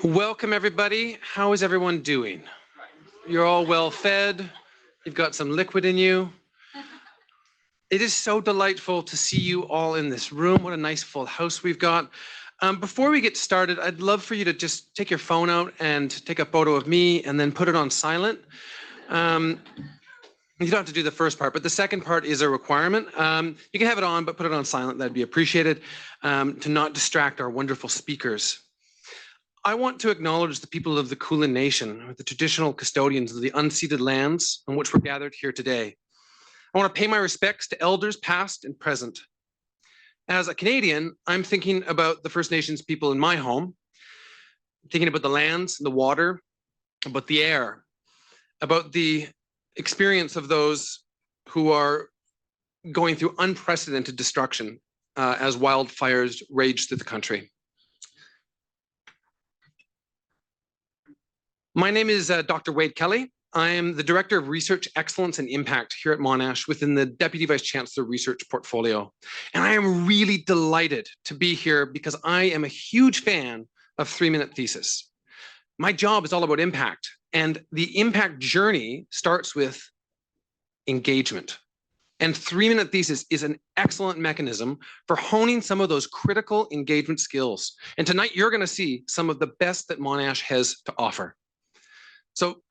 Welcome, everybody. How is everyone doing? You're all well fed. You've got some liquid in you. It is so delightful to see you all in this room. What a nice full house we've got. Before we get started, I'd love for you to just take your phone out and take a photo of me and then put it on silent. You don't have to do the first part, but the second part is a requirement. You can have it on, but put it on silent. That'd be appreciated to not distract our wonderful speakers. I want to acknowledge the people of the Kulin Nation, the traditional custodians of the unceded lands on which we're gathered here today. I want to pay my respects to elders past and present. As a Canadian, I'm thinking about the First Nations people in my home, thinking about the lands, the water, about the air, about the experience of those who are going through unprecedented destruction as wildfires rage through the country. My name is Dr. Wade Kelly. I am the Director of Research Excellence and Impact here at Monash within the Deputy Vice Chancellor Research portfolio. And I am really delighted to be here because I am a huge fan of 3-Minute Thesis. My job is all about impact, and the impact journey starts with engagement. And 3-Minute Thesis is an excellent mechanism for honing some of those critical engagement skills. And tonight you're going to see some of the best that Monash has to offer. So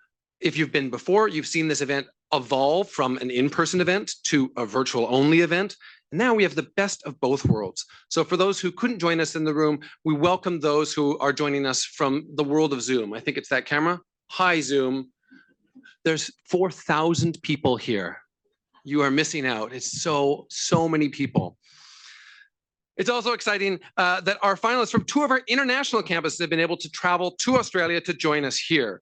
if you've been before, you've seen this event evolve from an in-person event to a virtual-only event. And now we have the best of both worlds. So for those who couldn't join us in the room, we welcome those who are joining us from the world of Zoom. I think it's that camera. Hi, Zoom. There's 4,000 people here. You are missing out. It's so many people. It's also exciting that our finalists from 2 of our international campuses have been able to travel to Australia to join us here.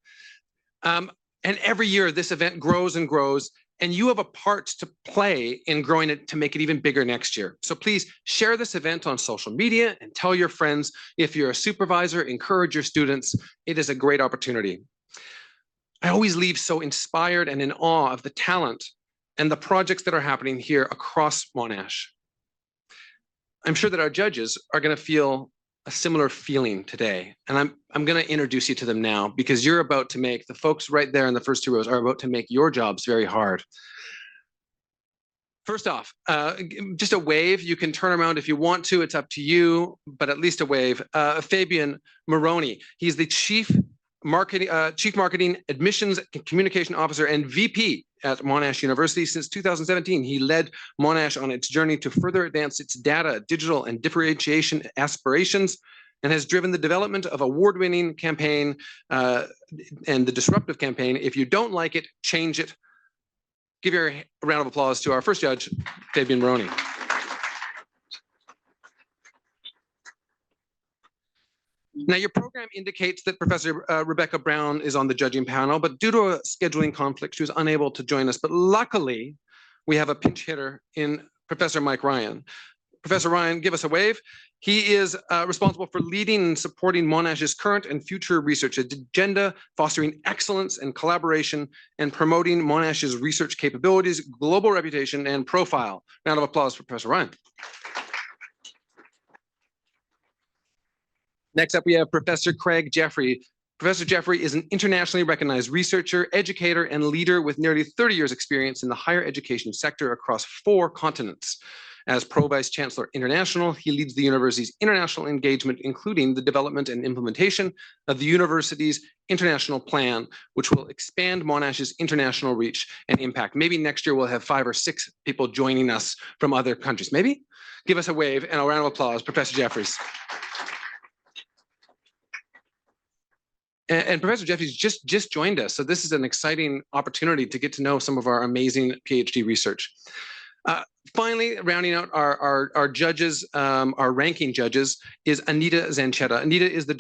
And every year this event grows and grows, and you have a part to play in growing it to make it even bigger next year. So please share this event on social media and tell your friends. If you're a supervisor, encourage your students. It is a great opportunity. I always leave so inspired and in awe of the talent and the projects that are happening here across Monash. I'm sure that our judges are going to feel a similar feeling today. And I'm going to introduce you to them now, because you're about to make, the folks right there in the first 2 rows are about to make your jobs very hard. First off, just a wave. You can turn around if you want to, it's up to you, but at least a wave. Fabian Moroni, he's the Chief Marketing, Admissions Communication Officer and VP at Monash University. Since 2017, he led Monash on its journey to further advance its data, digital, and differentiation aspirations, and has driven the development of award-winning campaign and the disruptive campaign. If you don't like it, change it. Give your a round of applause to our first judge, Fabian Moroni. Now, your program indicates that Professor Rebecca Brown is on the judging panel, but due to a scheduling conflict, she was unable to join us. But luckily, we have a pinch hitter in Professor Mike Ryan. Professor Ryan, give us a wave. He is responsible for leading and supporting Monash's current and future research agenda, fostering excellence and collaboration, and promoting Monash's research capabilities, global reputation, and profile. Round of applause for Professor Ryan. Next up, we have Professor Craig Jeffrey. Professor Jeffrey is an internationally recognized researcher, educator, and leader with nearly 30 years experience in the higher education sector across 4 continents. As Pro Vice Chancellor International, he leads the university's international engagement, including the development and implementation of the university's international plan, which will expand Monash's international reach and impact. Maybe next year we'll have 5 or 6 people joining us from other countries. Maybe? Give us a wave and a round of applause, Professor Jeffries. And Professor Jeffries just joined us, so this is an exciting opportunity to get to know some of our amazing PhD research. Finally, rounding out our judges, our ranking judges, is Anita Zanchetta. Anita is the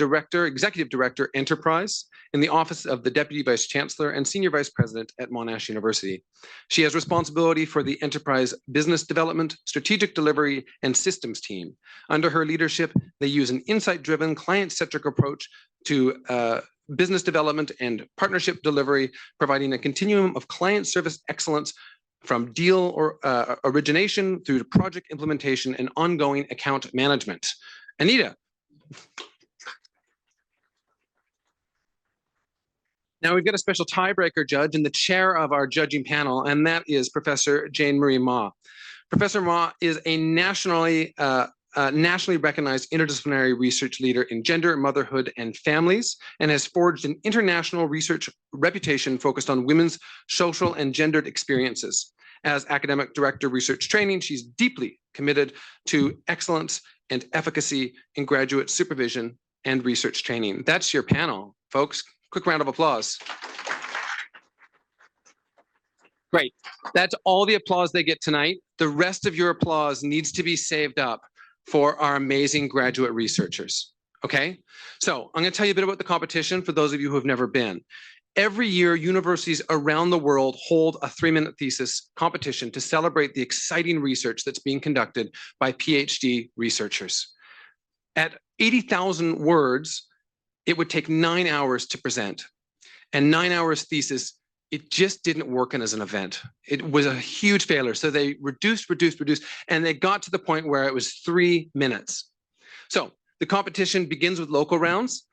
Executive Director, Enterprise in the Office of the Deputy Vice Chancellor and Senior Vice President at Monash University. She has responsibility for the Enterprise Business Development, Strategic Delivery, and Systems team. Under her leadership, they use an insight-driven, client-centric approach to business development and partnership delivery, providing a continuum of client service excellence from deal or origination through to project implementation and ongoing account management. Anita. Now we've got a special tiebreaker judge and the chair of our judging panel, and that is Professor Jane Marie Ma. Professor Ma is a nationally recognized interdisciplinary research leader in gender, motherhood, and families, and has forged an international research reputation focused on women's social and gendered experiences. As academic director of research training, she's deeply committed to excellence and efficacy in graduate supervision and research training. That's your panel, folks. Quick round of applause. Great. That's all the applause they get tonight. The rest of your applause needs to be saved up for our amazing graduate researchers. Okay? So I'm going to tell you a bit about the competition for those of you who have never been. Every year, universities around the world hold a 3-minute thesis competition to celebrate the exciting research that's being conducted by PhD researchers. At 80,000 words, it would take 9 hours to present. And 9 hours thesis, it just didn't work as an event. It was a huge failure. So they reduced, and they got to the point where it was 3 minutes. So the competition begins with local rounds.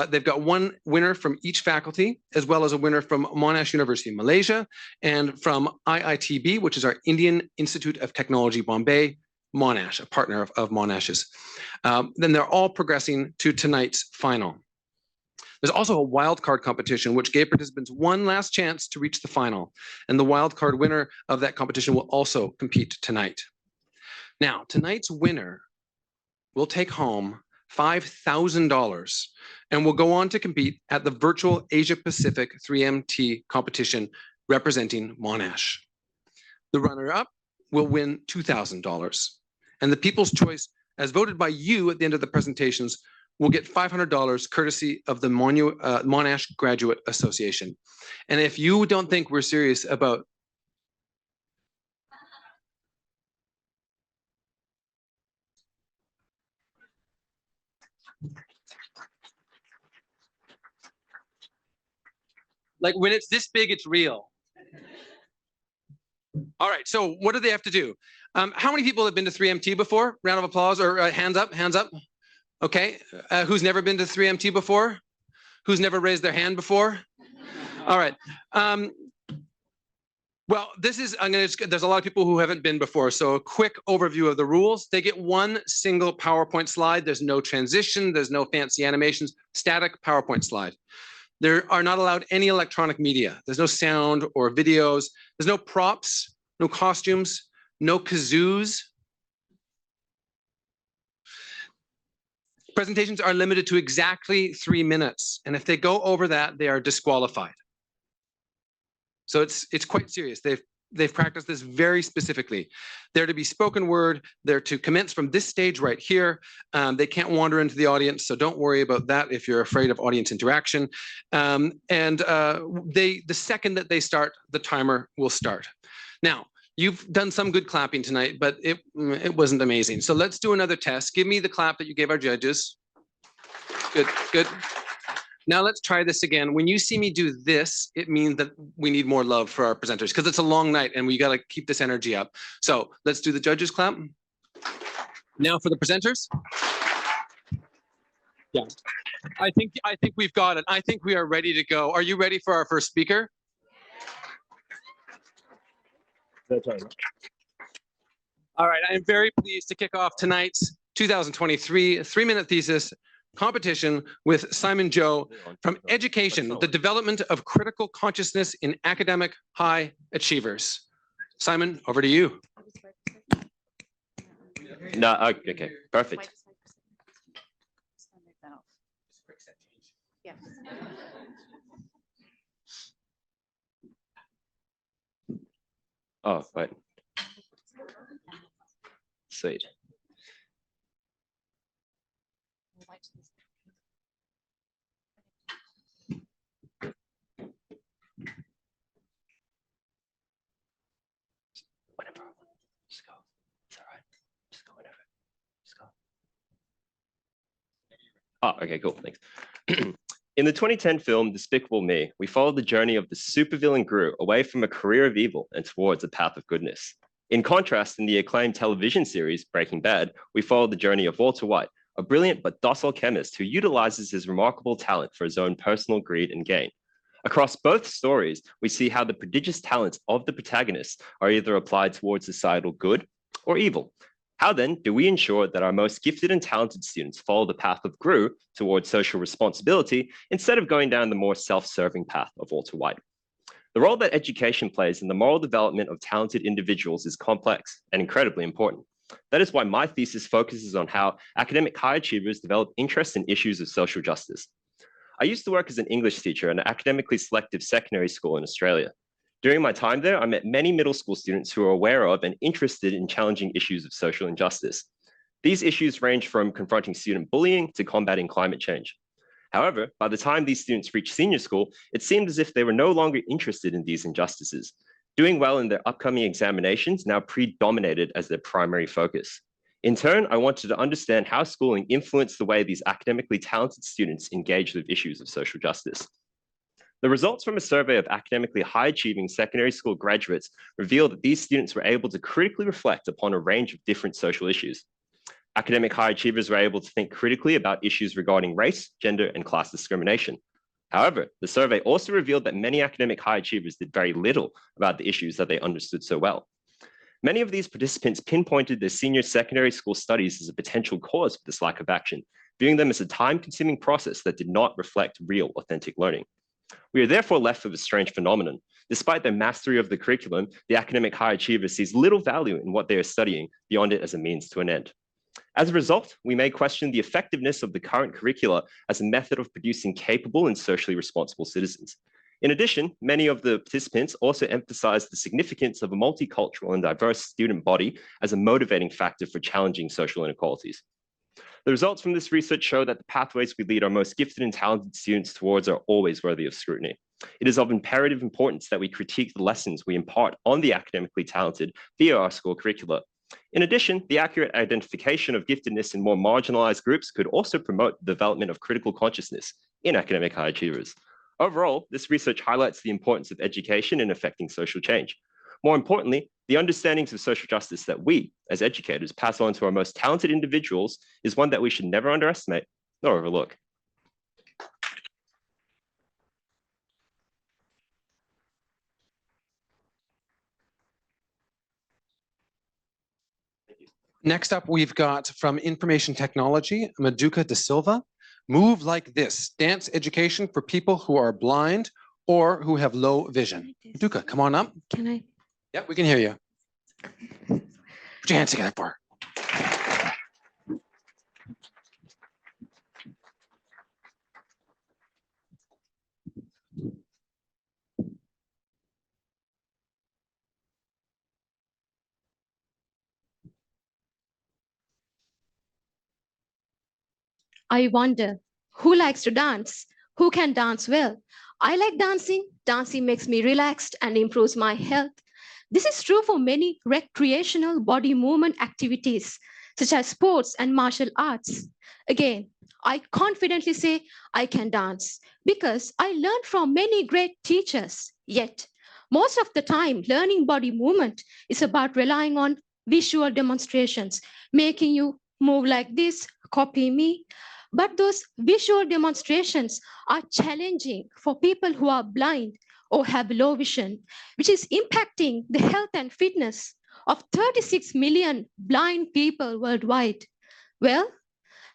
They've got one winner from each faculty, as well as a winner from Monash University in Malaysia, and from IITB, which is our Indian Institute of Technology, Bombay, Monash, a partner of Monash's. Then they're all progressing to tonight's final. There's also a wildcard competition, which gave participants one last chance to reach the final. And the wildcard winner of that competition will also compete tonight. Now, tonight's winner will take home $5,000 and will go on to compete at the virtual Asia Pacific 3MT competition representing Monash. The runner-up will win $2,000. And the People's Choice, as voted by you at the end of the presentations, will get $500 courtesy of the Monash Graduate Association. And if you don't think we're serious about like when it's this big, it's real. All right, so what do they have to do? How many people have been to 3MT before? Round of applause or hands up, hands up. Okay, who's never been to 3MT before? Who's never raised their hand before? All right. Well, this is, there's a lot of people who haven't been before, so a quick overview of the rules. They get one single PowerPoint slide. There's no transition, there's no fancy animations, static PowerPoint slide. There are not allowed any electronic media. There's no sound or videos. There's no props, no costumes, no kazoos. Presentations are limited to exactly 3 minutes. And if they go over that, they are disqualified. So it's quite serious. They've practiced this very specifically. They're to be spoken word. They're to commence from this stage right here. They can't wander into the audience, so don't worry about that if you're afraid of audience interaction. The second that they start, the timer will start. Now, you've done some good clapping tonight, but it wasn't amazing. So let's do another test. Give me the clap that you gave our judges. Good, good. Now let's try this again. When you see me do this, it means that we need more love for our presenters because it's a long night and we got to keep this energy up. So let's do the judges clap. Now for the presenters. Yeah, I think we've got it. I think we are ready to go. Are you ready for our first speaker? All right, I am very pleased to kick off tonight's 2023 3-minute thesis competition with Simon Zhou from Education, the Development of Critical Consciousness in Academic High Achievers. Simon, over to you. No, okay, perfect. Yeah. Oh, right. Sweet. Whatever. Just go. It's all right. Just go whenever. Just go. Oh, okay, cool. Thanks. In the 2010 film Despicable Me, we followed the journey of the supervillain Gru away from a career of evil and towards a path of goodness. In contrast, in the acclaimed television series Breaking Bad, we followed the journey of Walter White, a brilliant but docile chemist who utilizes his remarkable talent for his own personal greed and gain. Across both stories, we see how the prodigious talents of the protagonists are either applied towards societal good or evil. How then do we ensure that our most gifted and talented students follow the path of Gru towards social responsibility instead of going down the more self-serving path of Walter White? The role that education plays in the moral development of talented individuals is complex and incredibly important. That is why my thesis focuses on how academic high achievers develop interest in issues of social justice. I used to work as an English teacher at an academically selective secondary school in Australia. During my time there, I met many middle school students who are aware of and interested in challenging issues of social injustice. These issues range from confronting student bullying to combating climate change. However, by the time these students reached senior school, it seemed as if they were no longer interested in these injustices. Doing well in their upcoming examinations now predominated as their primary focus. In turn, I wanted to understand how schooling influenced the way these academically talented students engaged with issues of social justice. The results from a survey of academically high-achieving secondary school graduates reveal that these students were able to critically reflect upon a range of different social issues. Academic high achievers were able to think critically about issues regarding race, gender, and class discrimination. However, the survey also revealed that many academic high achievers did very little about the issues that they understood so well. Many of these participants pinpointed their senior secondary school studies as a potential cause for this lack of action, viewing them as a time-consuming process that did not reflect real, authentic learning. We are therefore left with a strange phenomenon. Despite their mastery of the curriculum, the academic high achiever sees little value in what they are studying beyond it as a means to an end. As a result, we may question the effectiveness of the current curricula as a method of producing capable and socially responsible citizens. In addition, many of the participants also emphasized the significance of a multicultural and diverse student body as a motivating factor for challenging social inequalities. The results from this research show that the pathways we lead our most gifted and talented students towards are always worthy of scrutiny. It is of imperative importance that we critique the lessons we impart on the academically talented via our school curricula. In addition, the accurate identification of giftedness in more marginalized groups could also promote the development of critical consciousness in academic high achievers. Overall, this research highlights the importance of education in affecting social change. More importantly, the understandings of social justice that we, as educators, pass on to our most talented individuals is one that we should never underestimate nor overlook. Next up, we've got from Information Technology, Madhuka de Silva. Move like this, dance education for people who are blind or who have low vision. Madhuka, come on up. Can I? Yeah, we can hear you. Put your hands together for her. I wonder, who likes to dance? Who can dance well? I like dancing. Dancing makes me relaxed and improves my health. This is true for many recreational body movement activities, such as sports and martial arts. Again, I confidently say I can dance because I learned from many great teachers. Yet, most of the time, learning body movement is about relying on visual demonstrations, making you move like this, copy me. But those visual demonstrations are challenging for people who are blind or have low vision, which is impacting the health and fitness of 36 million blind people worldwide. Well,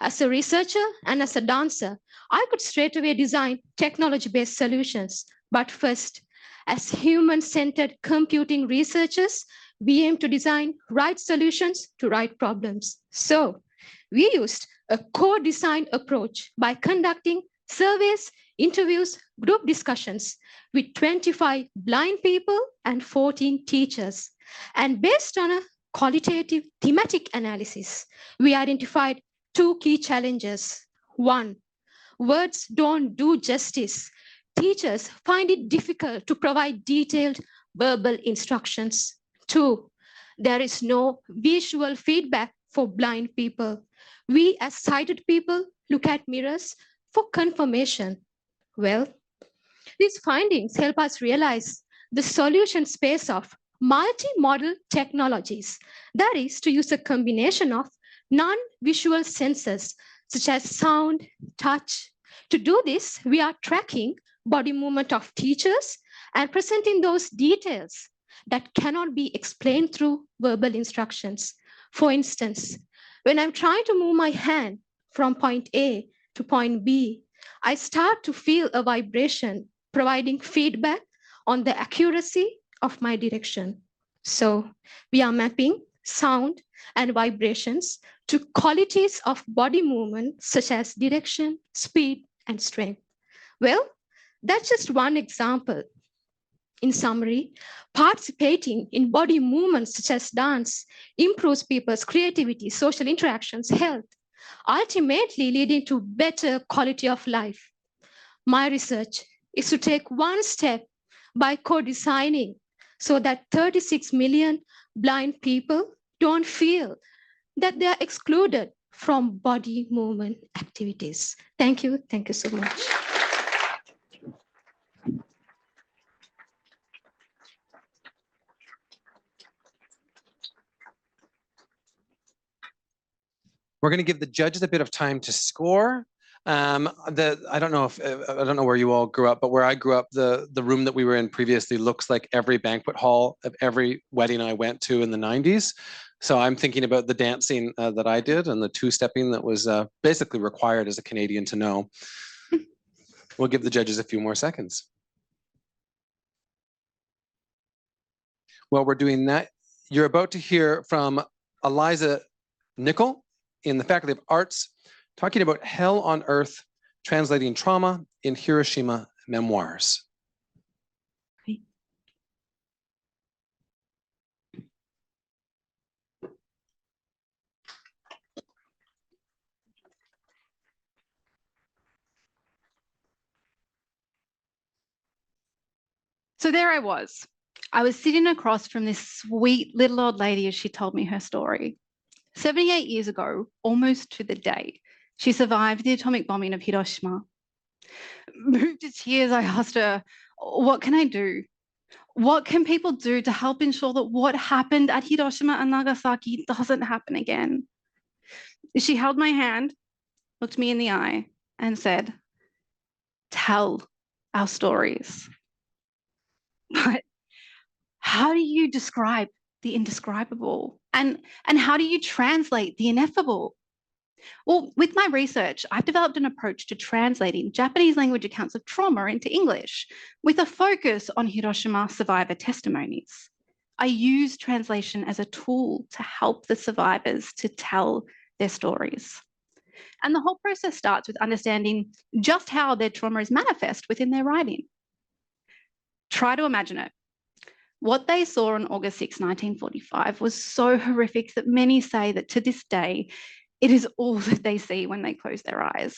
as a researcher and as a dancer, I could straight away design technology-based solutions. But first, as human-centered computing researchers, we aim to design right solutions to right problems. So we used a co-design approach by conducting surveys, interviews, group discussions with 25 blind people and 14 teachers. And based on a qualitative thematic analysis, we identified two key challenges. One, words don't do justice. Teachers find it difficult to provide detailed verbal instructions. Two, there is no visual feedback for blind people. We as sighted people look at mirrors for confirmation. Well, these findings help us realize the solution space of multi-modal technologies. That is to use a combination of non-visual sensors such as sound, touch. To do this, we are tracking body movement of teachers and presenting those details that cannot be explained through verbal instructions. For instance, when I'm trying to move my hand from point A to point B, I start to feel a vibration providing feedback on the accuracy of my direction. So we are mapping sound and vibrations to qualities of body movement such as direction, speed, and strength. Well, that's just one example. In summary, participating in body movements such as dance improves people's creativity, social interactions, health, ultimately leading to better quality of life. My research is to take one step by co-designing so that 36 million blind people don't feel that they are excluded from body movement activities. Thank you. Thank you so much. We're going to give the judges a bit of time to score. I don't know where you all grew up, but where I grew up, the room that we were in previously looks like every banquet hall of every wedding I went to in the 90s. So I'm thinking about the dancing that I did and the two-stepping that was basically required as a Canadian to know. We'll give the judges a few more seconds. While we're doing that, you're about to hear from Eliza Nicoll in the Faculty of Arts, talking about Hell on Earth, translating trauma in Hiroshima memoirs. So there I was. I was sitting across from this sweet little old lady as she told me her story. 78 years ago, almost to the day, she survived the atomic bombing of Hiroshima. Moved to tears, I asked her, what can I do? What can people do to help ensure that what happened at Hiroshima and Nagasaki doesn't happen again? She held my hand, looked me in the eye, and said, tell our stories. But how do you describe the indescribable? And how do you translate the ineffable? Well, with my research, I've developed an approach to translating Japanese language accounts of trauma into English with a focus on Hiroshima survivor testimonies. I use translation as a tool to help the survivors to tell their stories. And the whole process starts with understanding just how their trauma is manifest within their writing. Try to imagine it. What they saw on August 6, 1945 was so horrific that many say that to this day, it is all that they see when they close their eyes.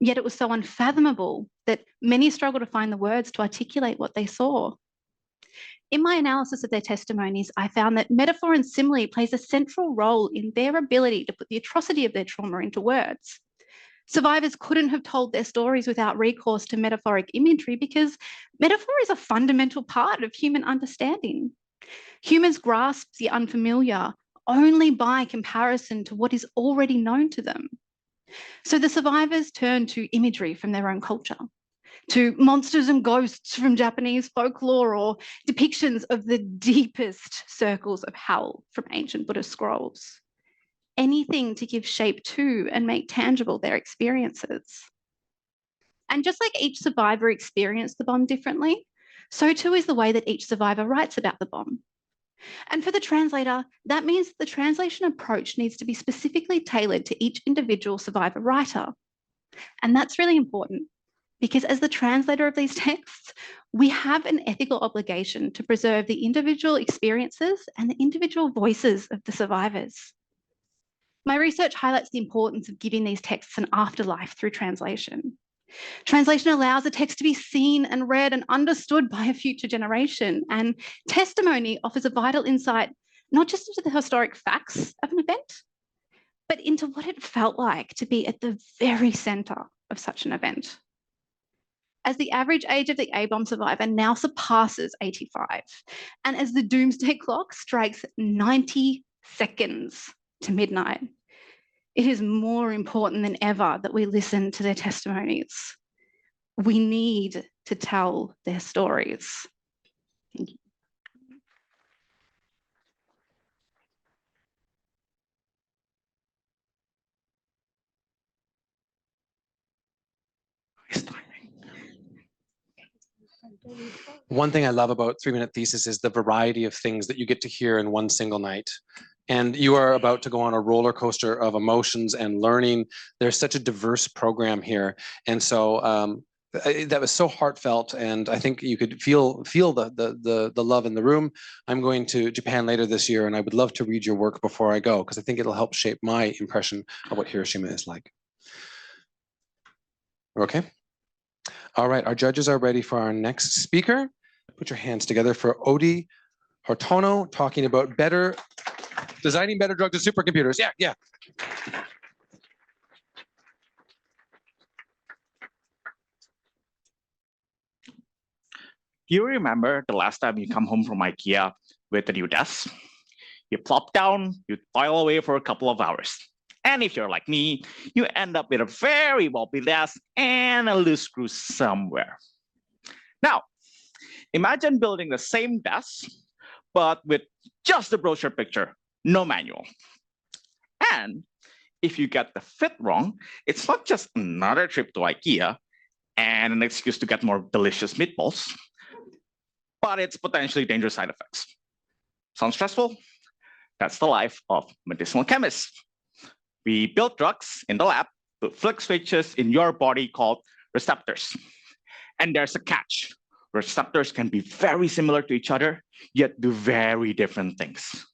Yet it was so unfathomable that many struggle to find the words to articulate what they saw. In my analysis of their testimonies, I found that metaphor and simile plays a central role in their ability to put the atrocity of their trauma into words. Survivors couldn't have told their stories without recourse to metaphoric imagery because metaphor is a fundamental part of human understanding. Humans grasp the unfamiliar only by comparison to what is already known to them. So the survivors turn to imagery from their own culture, to monsters and ghosts from Japanese folklore or depictions of the deepest circles of hell from ancient Buddhist scrolls. Anything to give shape to and make tangible their experiences. And just like each survivor experienced the bomb differently, so too is the way that each survivor writes about the bomb. And for the translator, that means that the translation approach needs to be specifically tailored to each individual survivor writer. And that's really important because as the translator of these texts, we have an ethical obligation to preserve the individual experiences and the individual voices of the survivors. My research highlights the importance of giving these texts an afterlife through translation. Translation allows a text to be seen and read and understood by a future generation, and testimony offers a vital insight, not just into the historic facts of an event, but into what it felt like to be at the very center of such an event. As the average age of the A-bomb survivor now surpasses 85, and as the doomsday clock strikes 90 seconds to midnight, it is more important than ever that we listen to their testimonies. We need to tell their stories. Thank you. One thing I love about 3-Minute Thesis is the variety of things that you get to hear in one single night. And you are about to go on a roller coaster of emotions and learning. There's such a diverse program here. And so that was so heartfelt, and I think you could feel the love in the room. I'm going to Japan later this year, and I would love to read your work before I go, because I think it'll help shape my impression of what Hiroshima is like. Okay? All right, our judges are ready for our next speaker. Put your hands together for Odi Hartono, talking about designing better drugs and supercomputers. Yeah. Do you remember the last time you come home from IKEA with a new desk? You plop down, you toil away for a couple of hours. And if you're like me, you end up with a very wobbly desk and a loose screw somewhere. Now, imagine building the same desk, but with just the brochure picture, no manual. And if you get the fit wrong, it's not just another trip to IKEA and an excuse to get more delicious meatballs, but it's potentially dangerous side effects. Sounds stressful? That's the life of medicinal chemists. We build drugs in the lab to flick switches in your body called receptors. And there's a catch. Receptors can be very similar to each other, yet do very different things.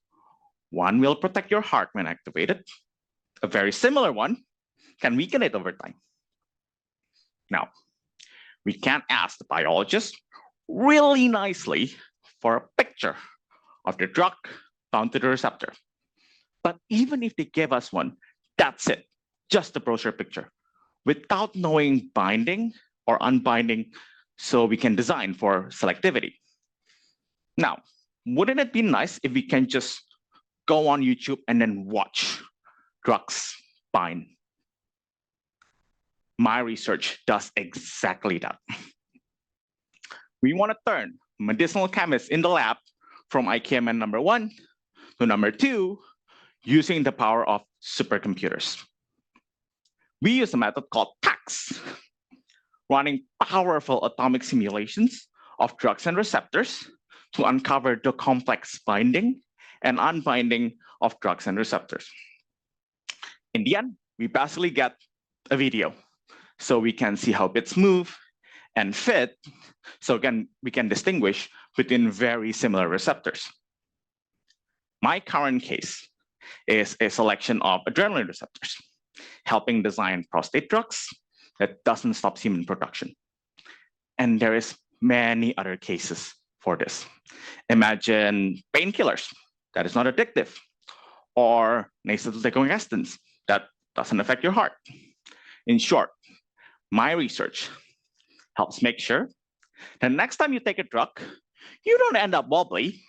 One will protect your heart when activated. A very similar one can weaken it over time. Now, we can't ask the biologist really nicely for a picture of the drug bound to the receptor. But even if they gave us one, that's it, just a brochure picture, without knowing binding or unbinding, so we can design for selectivity. Now, wouldn't it be nice if we can just go on YouTube and then watch drugs bind? My research does exactly that. We want to turn medicinal chemists in the lab from IKEA man number 1 to number 2 using the power of supercomputers. We use a method called PACS, running powerful atomic simulations of drugs and receptors to uncover the complex binding and unbinding of drugs and receptors. In the end, we basically get a video so we can see how bits move and fit, so we can distinguish between very similar receptors. My current case is a selection of adrenaline receptors, helping design prostate drugs that doesn't stop semen production. And there is many other cases for this. Imagine painkillers that is not addictive, or nasal decongestants that doesn't affect your heart. In short, my research helps make sure that next time you take a drug, you don't end up wobbly,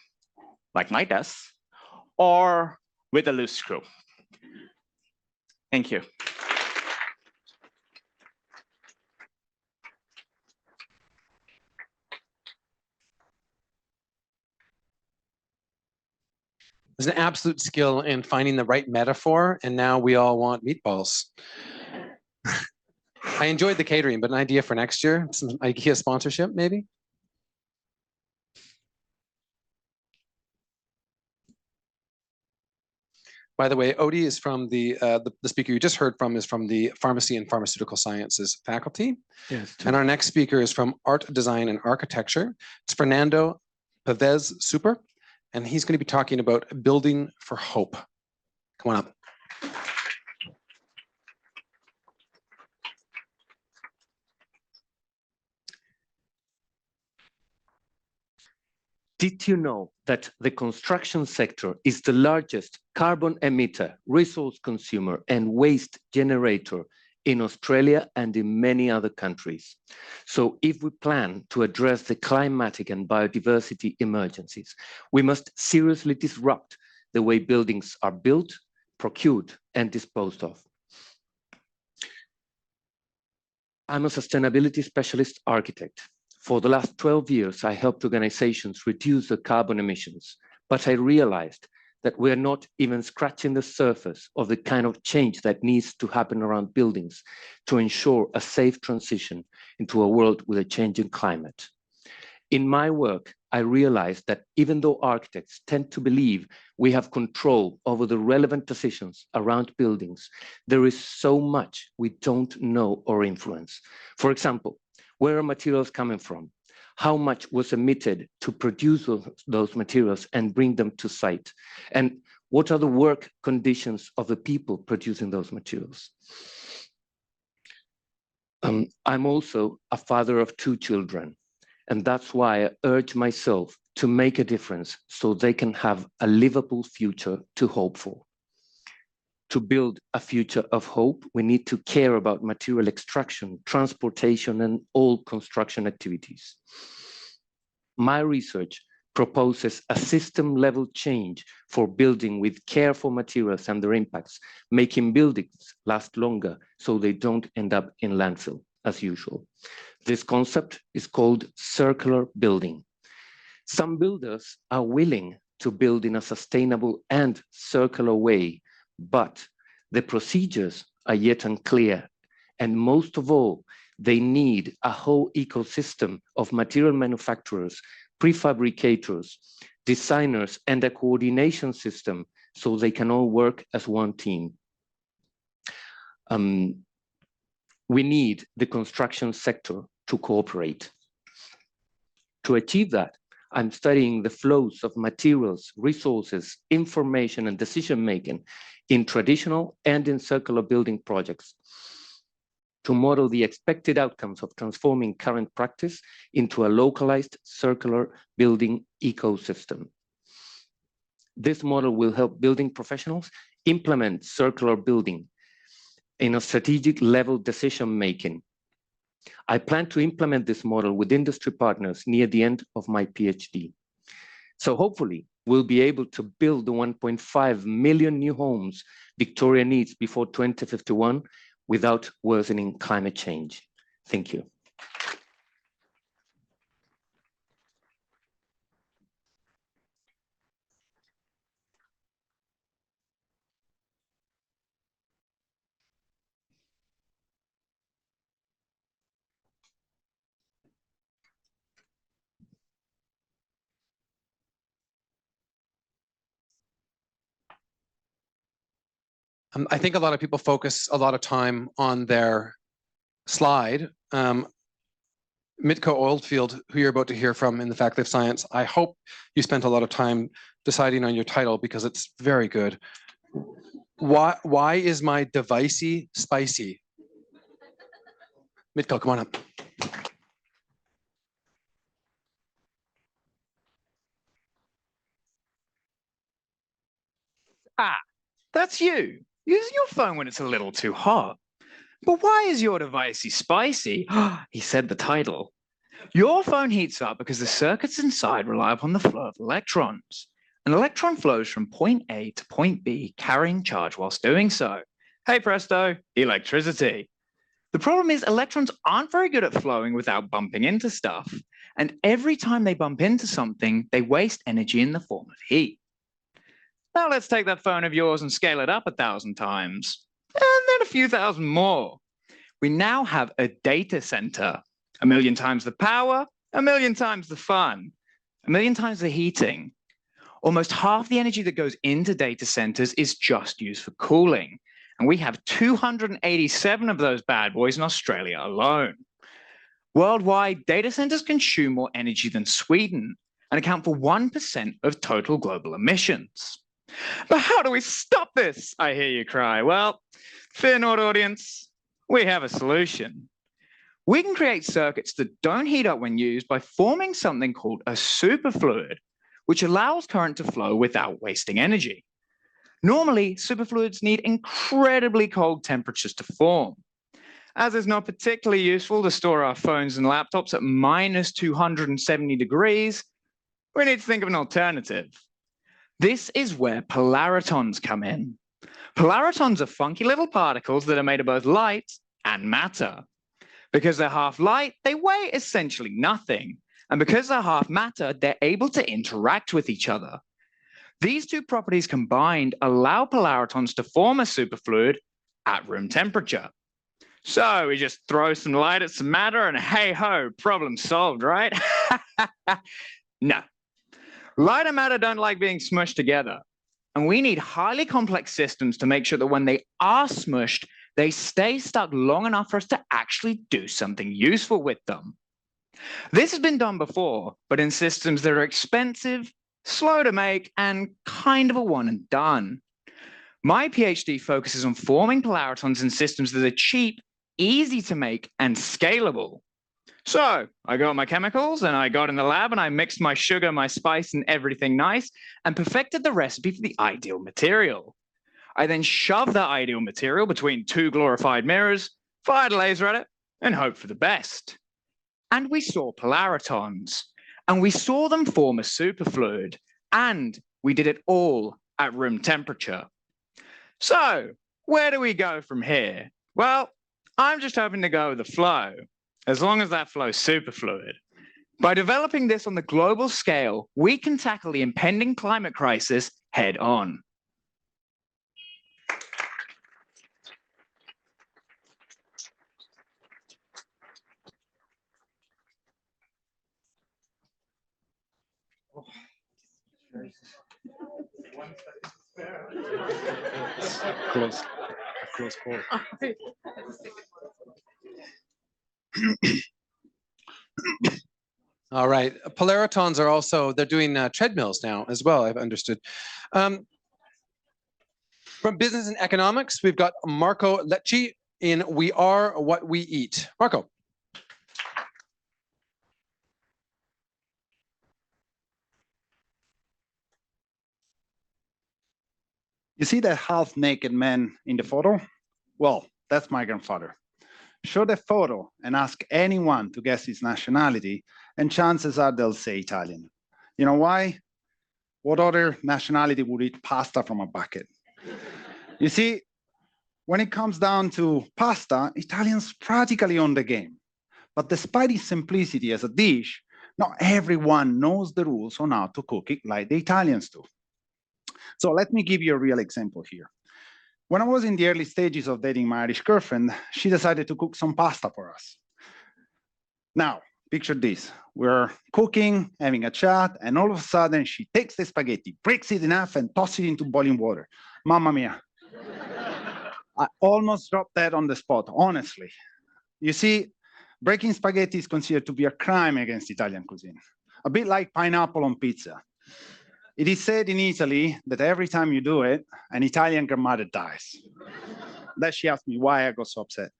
like my desk, or with a loose screw. Thank you. There's an absolute skill in finding the right metaphor, and now we all want meatballs. I enjoyed the catering, but an idea for next year, some IKEA sponsorship, maybe? By the way, Odi is from the speaker you just heard from is from the Pharmacy and Pharmaceutical Sciences faculty. Yes. And our next speaker is from Art, Design, and Architecture. It's Fernando Pavez Super, and he's going to be talking about building for hope. Come on up. Did you know that the construction sector is the largest carbon emitter, resource consumer, and waste generator in Australia and in many other countries? So if we plan to address the climatic and biodiversity emergencies, we must seriously disrupt the way buildings are built, procured, and disposed of. I'm a sustainability specialist architect. For the last 12 years, I helped organizations reduce their carbon emissions, but I realized that we are not even scratching the surface of the kind of change that needs to happen around buildings to ensure a safe transition into a world with a changing climate. In my work, I realized that even though architects tend to believe we have control over the relevant decisions around buildings, there is so much we don't know or influence. For example, where are materials coming from? How much was emitted to produce those materials and bring them to site? And what are the work conditions of the people producing those materials? I'm also a father of 2 children, and that's why I urge myself to make a difference so they can have a livable future to hope for. To build a future of hope, we need to care about material extraction, transportation, and all construction activities. My research proposes a system-level change for building with care for materials and their impacts, making buildings last longer so they don't end up in landfill, as usual. This concept is called circular building. Some builders are willing to build in a sustainable and circular way, but the procedures are yet unclear. And most of all, they need a whole ecosystem of material manufacturers, prefabricators, designers, and a coordination system so they can all work as one team. We need the construction sector to cooperate. To achieve that, I'm studying the flows of materials, resources, information, and decision-making in traditional and in circular building projects to model the expected outcomes of transforming current practice into a localized circular building ecosystem. This model will help building professionals implement circular building in a strategic level decision-making. I plan to implement this model with industry partners near the end of my PhD. So hopefully we'll be able to build the 1.5 million new homes Victoria needs before 2051 without worsening climate change. Thank you. I think a lot of people focus a lot of time on their slide. Mitko Oldfield, who you're about to hear from in the Faculty of Science, I hope you spent a lot of time deciding on your title because it's very good. Why is my devicey spicy? Mitko, come on up. Ah, that's you. Use your phone when it's a little too hot. But why is your device spicy? He said the title. Your phone heats up because the circuits inside rely upon the flow of electrons. An electron flows from point A to point B, carrying charge whilst doing so. Hey presto, electricity. The problem is electrons aren't very good at flowing without bumping into stuff. And every time they bump into something, they waste energy in the form of heat. Now let's take that phone of yours and scale it up 1,000 times, and then a few thousand more. We now have a data center. 1,000,000 times the power, 1,000,000 times the fun, 1,000,000 times the heating. Almost half the energy that goes into data centers is just used for cooling. And we have 287 of those bad boys in Australia alone. Worldwide, data centers consume more energy than Sweden and account for 1% of total global emissions. But how do we stop this? I hear you cry. Well, fear not, audience. We have a solution. We can create circuits that don't heat up when used by forming something called a superfluid, which allows current to flow without wasting energy. Normally, superfluids need incredibly cold temperatures to form. As it's not particularly useful to store our phones and laptops at minus 270 degrees, we need to think of an alternative. This is where polaritons come in. Polaritons are funky little particles that are made of both light and matter. Because they're half light, they weigh essentially nothing. And because they're half matter, they're able to interact with each other. These two properties combined allow polaritons to form a superfluid at room temperature. So we just throw some light at some matter and hey ho, problem solved, right? No. Light and matter don't like being smushed together. And we need highly complex systems to make sure that when they are smushed, they stay stuck long enough for us to actually do something useful with them. This has been done before, but in systems that are expensive, slow to make, and kind of a one and done. My PhD focuses on forming polaritons in systems that are cheap, easy to make, and scalable. So I got my chemicals and I got in the lab and I mixed my sugar, my spice, and everything nice and perfected the recipe for the ideal material. I then shoved that ideal material between two glorified mirrors, fired a laser at it, and hoped for the best. And we saw polaritons, and we saw them form a superfluid, and we did it all at room temperature. So where do we go from here? Well, I'm just hoping to go with the flow, as long as that flow's superfluid. By developing this on the global scale, we can tackle the impending climate crisis head on. Close call. All right. Polaritons are also, they're doing treadmills now as well, I've understood. From business and economics, we've got Marco Lecci in We Are What We Eat. Marco. You see that half-naked man in the photo? Well, that's my grandfather. Show the photo and ask anyone to guess his nationality, and chances are they'll say Italian. You know why? What other nationality would eat pasta from a bucket? You see, when it comes down to pasta, Italians practically own the game. But despite its simplicity as a dish, not everyone knows the rules on how to cook it like the Italians do. So let me give you a real example here. When I was in the early stages of dating my Irish girlfriend, she decided to cook some pasta for us. Now, picture this. We're cooking, having a chat, and all of a sudden she takes the spaghetti, breaks it in half, and tosses it into boiling water. Mamma mia. I almost dropped that on the spot, honestly. You see, breaking spaghetti is considered to be a crime against Italian cuisine, a bit like pineapple on pizza. It is said in Italy that every time you do it, an Italian grandmother dies. Then she asked me why I got so upset.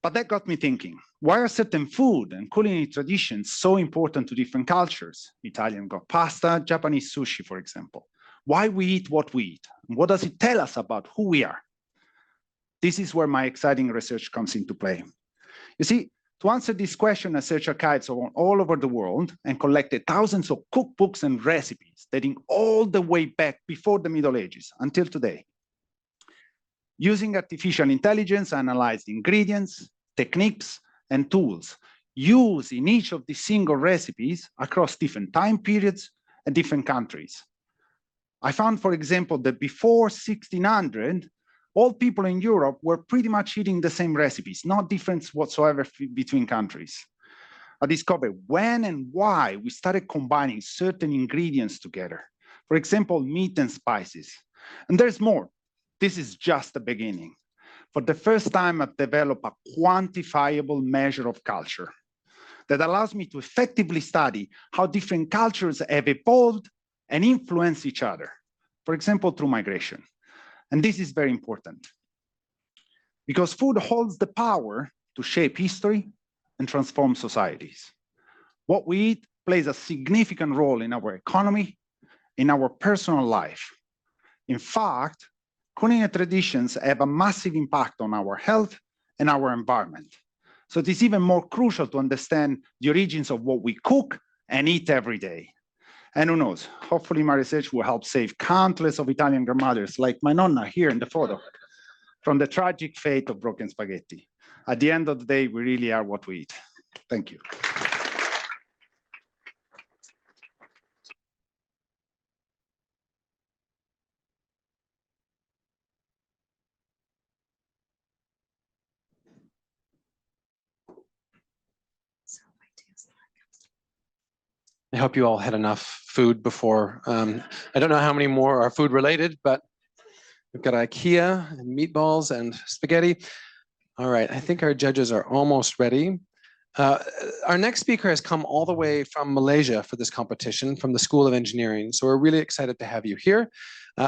But that got me thinking, why are certain food and culinary traditions so important to different cultures? Italian got pasta, Japanese sushi, for example. Why we eat what we eat? And what does it tell us about who we are? This is where my exciting research comes into play. You see, to answer this question, I searched archives all over the world and collected thousands of cookbooks and recipes dating all the way back before the Middle Ages until today. Using artificial intelligence, I analyzed ingredients, techniques, and tools used in each of these single recipes across different time periods and different countries. I found, for example, that before 1600, all people in Europe were pretty much eating the same recipes, no difference whatsoever between countries. I discovered when and why we started combining certain ingredients together. For example, meat and spices. And there's more. This is just the beginning. For the first time, I've developed a quantifiable measure of culture that allows me to effectively study how different cultures have evolved and influenced each other. For example, through migration. And this is very important because food holds the power to shape history and transform societies. What we eat plays a significant role in our economy, in our personal life. In fact, culinary traditions have a massive impact on our health and our environment. So it is even more crucial to understand the origins of what we cook and eat every day. And who knows, hopefully my research will help save countless of Italian grandmothers like my nonna here in the photo from the tragic fate of broken spaghetti. At the end of the day, we really are what we eat. Thank you. I hope you all had enough food before. I don't know how many more are food related, but we've got IKEA and meatballs and spaghetti. All right, I think our judges are almost ready. Our next speaker has come all the way from Malaysia for this competition from the School of Engineering. So we're really excited to have you here.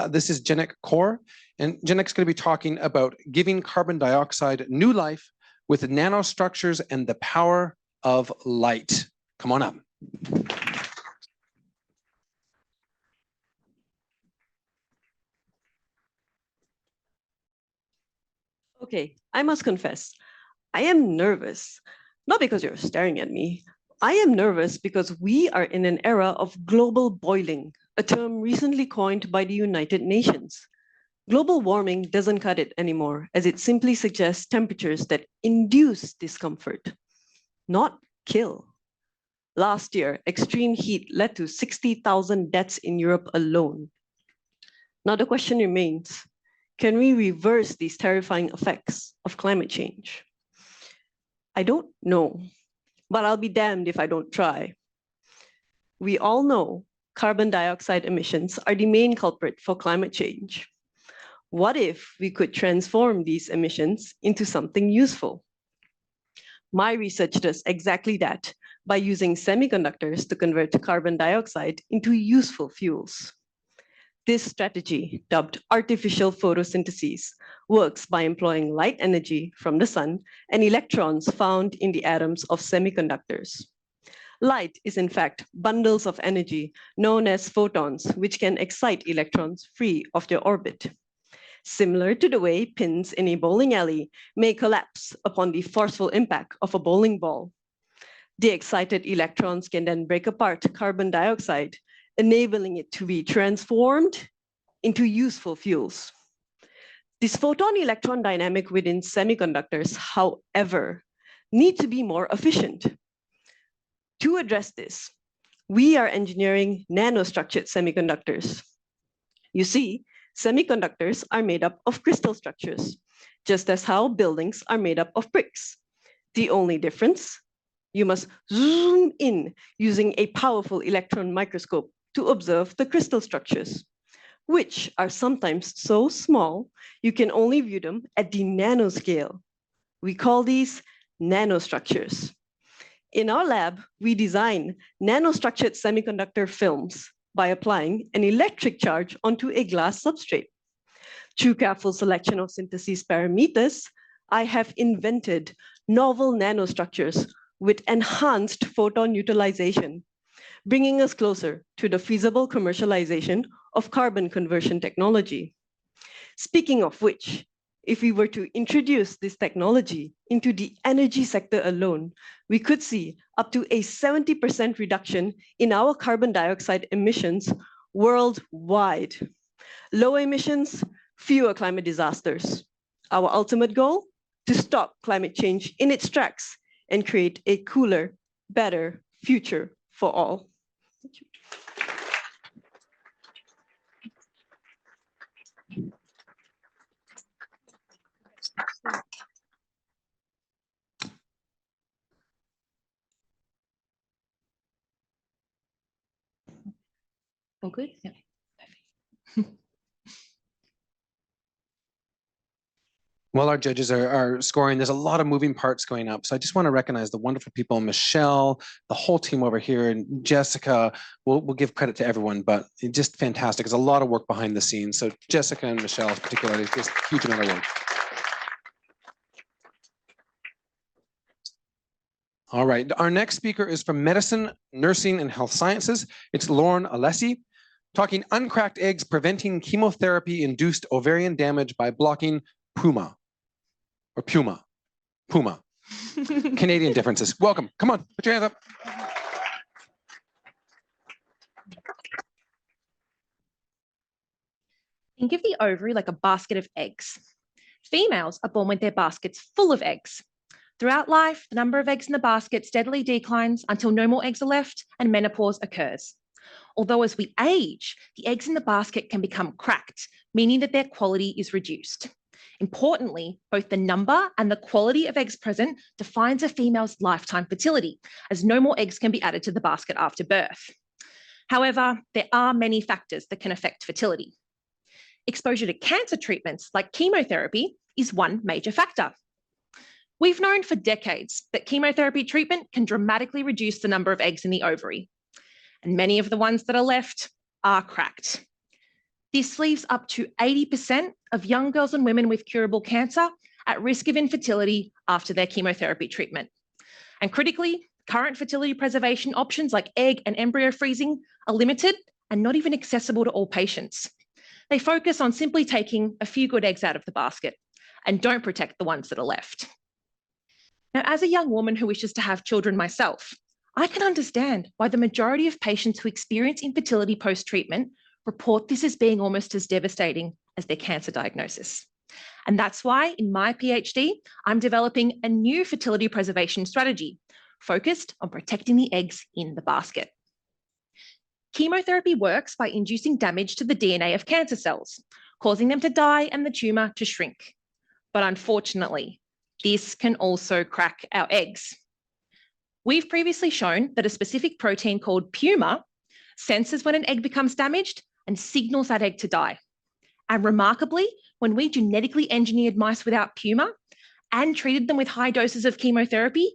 This is Janak Kaur, and Janak's going to be talking about giving carbon dioxide new life with nanostructures and the power of light. Come on up. Okay, I must confess, I am nervous, not because you're staring at me. I am nervous because we are in an era of global boiling, a term recently coined by the United Nations. Global warming doesn't cut it anymore, as it simply suggests temperatures that induce discomfort, not kill. Last year, extreme heat led to 60,000 deaths in Europe alone. Now the question remains, can we reverse these terrifying effects of climate change? I don't know, but I'll be damned if I don't try. We all know carbon dioxide emissions are the main culprit for climate change. What if we could transform these emissions into something useful? My research does exactly that by using semiconductors to convert carbon dioxide into useful fuels. This strategy, dubbed artificial photosynthesis, works by employing light energy from the sun and electrons found in the atoms of semiconductors. Light is in fact bundles of energy known as photons, which can excite electrons free of their orbit. Similar to the way pins in a bowling alley may collapse upon the forceful impact of a bowling ball. The excited electrons can then break apart carbon dioxide, enabling it to be transformed into useful fuels. This photon-electron dynamic within semiconductors, however, need to be more efficient. To address this, we are engineering nanostructured semiconductors. You see, semiconductors are made up of crystal structures, just as how buildings are made up of bricks. The only difference, you must zoom in using a powerful electron microscope to observe the crystal structures, which are sometimes so small, you can only view them at the nanoscale. We call these nanostructures. In our lab, we design nanostructured semiconductor films by applying an electric charge onto a glass substrate. Through careful selection of synthesis parameters, I have invented novel nanostructures with enhanced photon utilization, bringing us closer to the feasible commercialization of carbon conversion technology. Speaking of which, if we were to introduce this technology into the energy sector alone, we could see up to a 70% reduction in our carbon dioxide emissions worldwide. Low emissions, fewer climate disasters. Our ultimate goal? To stop climate change in its tracks and create a cooler, better future for all. Thank you. All good? Yeah. While our judges are scoring, there's a lot of moving parts going up. So I just want to recognize the wonderful people, Michelle, the whole team over here, and Jessica. We'll give credit to everyone, but it's just fantastic. There's a lot of work behind the scenes. So Jessica and Michelle particularly, just a huge amount of work. All right, our next speaker is from Medicine, Nursing, and Health Sciences. It's Lauren Alesi, talking uncracked eggs preventing chemotherapy-induced ovarian damage by blocking Puma. Canadian differences. Welcome. Come on, put your hands up. Think of the ovary like a basket of eggs. Females are born with their baskets full of eggs. Throughout life, the number of eggs in the basket steadily declines until no more eggs are left and menopause occurs. Although as we age, the eggs in the basket can become cracked, meaning that their quality is reduced. Importantly, both the number and the quality of eggs present defines a female's lifetime fertility, as no more eggs can be added to the basket after birth. However, there are many factors that can affect fertility. Exposure to cancer treatments like chemotherapy is one major factor. We've known for decades that chemotherapy treatment can dramatically reduce the number of eggs in the ovary, and many of the ones that are left are cracked. This leaves up to 80% of young girls and women with curable cancer at risk of infertility after their chemotherapy treatment. And critically, current fertility preservation options like egg and embryo freezing are limited and not even accessible to all patients. They focus on simply taking a few good eggs out of the basket and don't protect the ones that are left. Now, as a young woman who wishes to have children myself, I can understand why the majority of patients who experience infertility post-treatment report this as being almost as devastating as their cancer diagnosis. And that's why in my PhD, I'm developing a new fertility preservation strategy focused on protecting the eggs in the basket. Chemotherapy works by inducing damage to the DNA of cancer cells, causing them to die and the tumour to shrink. But unfortunately, this can also crack our eggs. We've previously shown that a specific protein called puma senses when an egg becomes damaged and signals that egg to die. And remarkably, when we genetically engineered mice without puma and treated them with high doses of chemotherapy,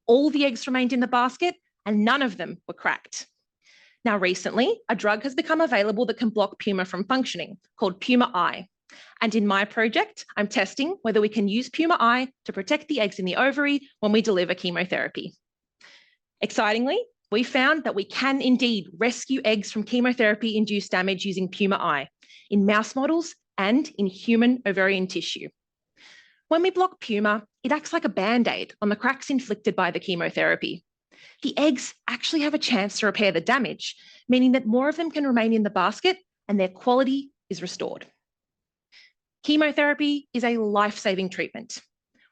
all the eggs remained in the basket and none of them were cracked. Now, recently, a drug has become available that can block puma from functioning, called Puma I. And in my project, I'm testing whether we can use Puma I to protect the eggs in the ovary when we deliver chemotherapy. Excitingly, we found that we can indeed rescue eggs from chemotherapy-induced damage using Puma I in mouse models and in human ovarian tissue. When we block Puma, it acts like a Band-Aid on the cracks inflicted by the chemotherapy. The eggs actually have a chance to repair the damage, meaning that more of them can remain in the basket and their quality is restored. Chemotherapy is a life-saving treatment.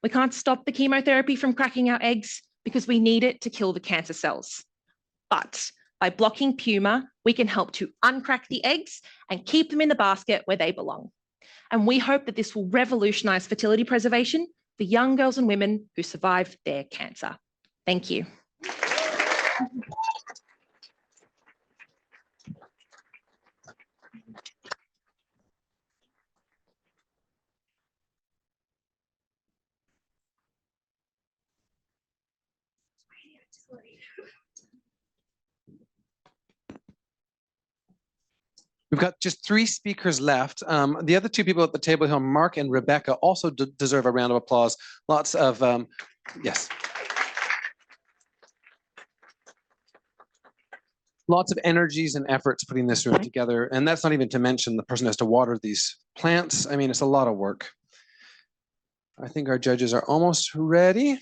We can't stop the chemotherapy from cracking our eggs because we need it to kill the cancer cells. But by blocking Puma, we can help to uncrack the eggs and keep them in the basket where they belong. And we hope that this will revolutionise fertility preservation for young girls and women who survive their cancer. Thank you. We've got just 3 speakers left. The other 2 people at the table here, Mark and Rebecca, also deserve a round of applause. Lots of, yes. Lots of energies and efforts putting this room together. And that's not even to mention the person who has to water these plants. I mean, it's a lot of work. I think our judges are almost ready.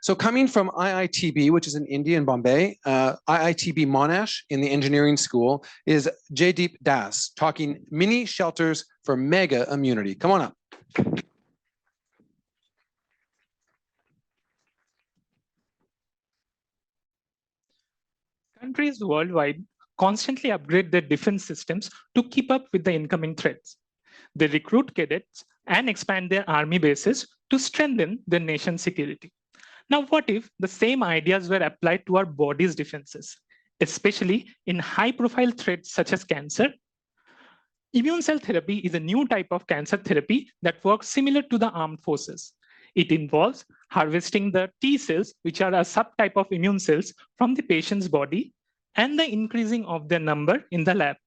So coming from IITB, which is in India in Bombay, IITB-Monash in the engineering school is Jaydeep Das, talking mini shelters for mega immunity. Come on up. Countries worldwide constantly upgrade their defense systems to keep up with the incoming threats. They recruit cadets and expand their army bases to strengthen their nation's security. Now, what if the same ideas were applied to our body's defenses, especially in high-profile threats such as cancer? Immune cell therapy is a new type of cancer therapy that works similar to the armed forces. It involves harvesting the T cells, which are a subtype of immune cells, from the patient's body and the increasing of their number in the lab.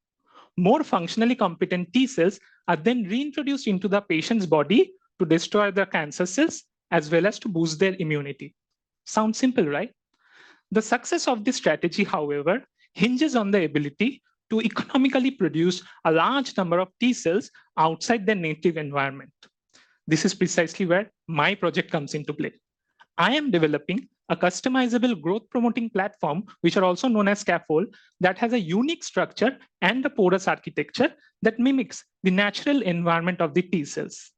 More functionally competent T cells are then reintroduced into the patient's body to destroy the cancer cells as well as to boost their immunity. Sounds simple, right? The success of this strategy, however, hinges on the ability to economically produce a large number of T cells outside their native environment. This is precisely where my project comes into play. I am developing a customizable growth promoting platform, which are also known as scaffold, that has a unique structure and a porous architecture that mimics the natural environment of the T cells.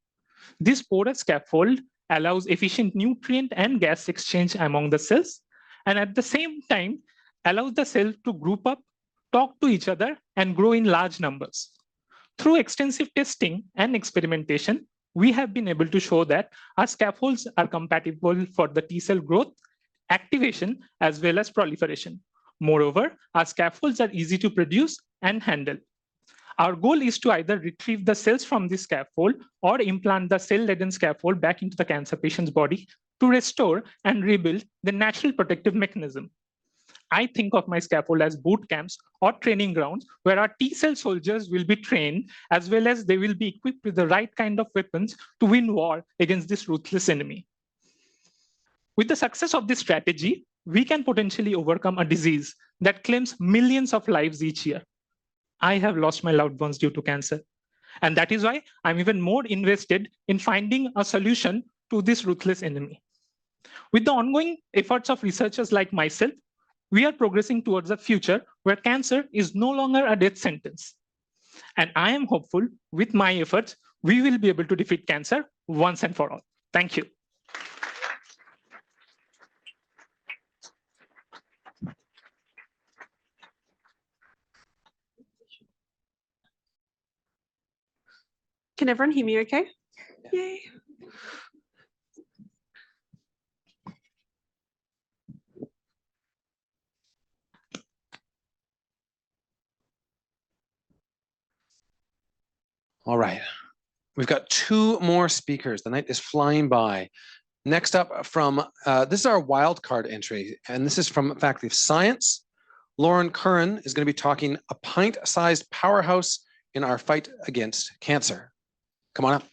This porous scaffold allows efficient nutrient and gas exchange among the cells, and at the same time allows the cell to group up, talk to each other, and grow in large numbers. Through extensive testing and experimentation, we have been able to show that our scaffolds are compatible for the T cell growth, activation, as well as proliferation. Moreover, our scaffolds are easy to produce and handle. Our goal is to either retrieve the cells from this scaffold or implant the cell-laden scaffold back into the cancer patient's body to restore and rebuild the natural protective mechanism. I think of my scaffold as boot camps or training grounds where our T-cell soldiers will be trained, as well as they will be equipped with the right kind of weapons to win war against this ruthless enemy. With the success of this strategy, we can potentially overcome a disease that claims millions of lives each year. I have lost my loved ones due to cancer, and that is why I'm even more invested in finding a solution to this ruthless enemy. With the ongoing efforts of researchers like myself, we are progressing towards a future where cancer is no longer a death sentence. And I am hopeful with my efforts, we will be able to defeat cancer once and for all. Thank you. Can everyone hear me okay? Yay. All right. We've got two more speakers. The night is flying by. Next up from, this is our wildcard entry, and this is from Faculty of Science. Lauren Kirn is going to be talking a pint-sized powerhouse in our fight against cancer. Come on up.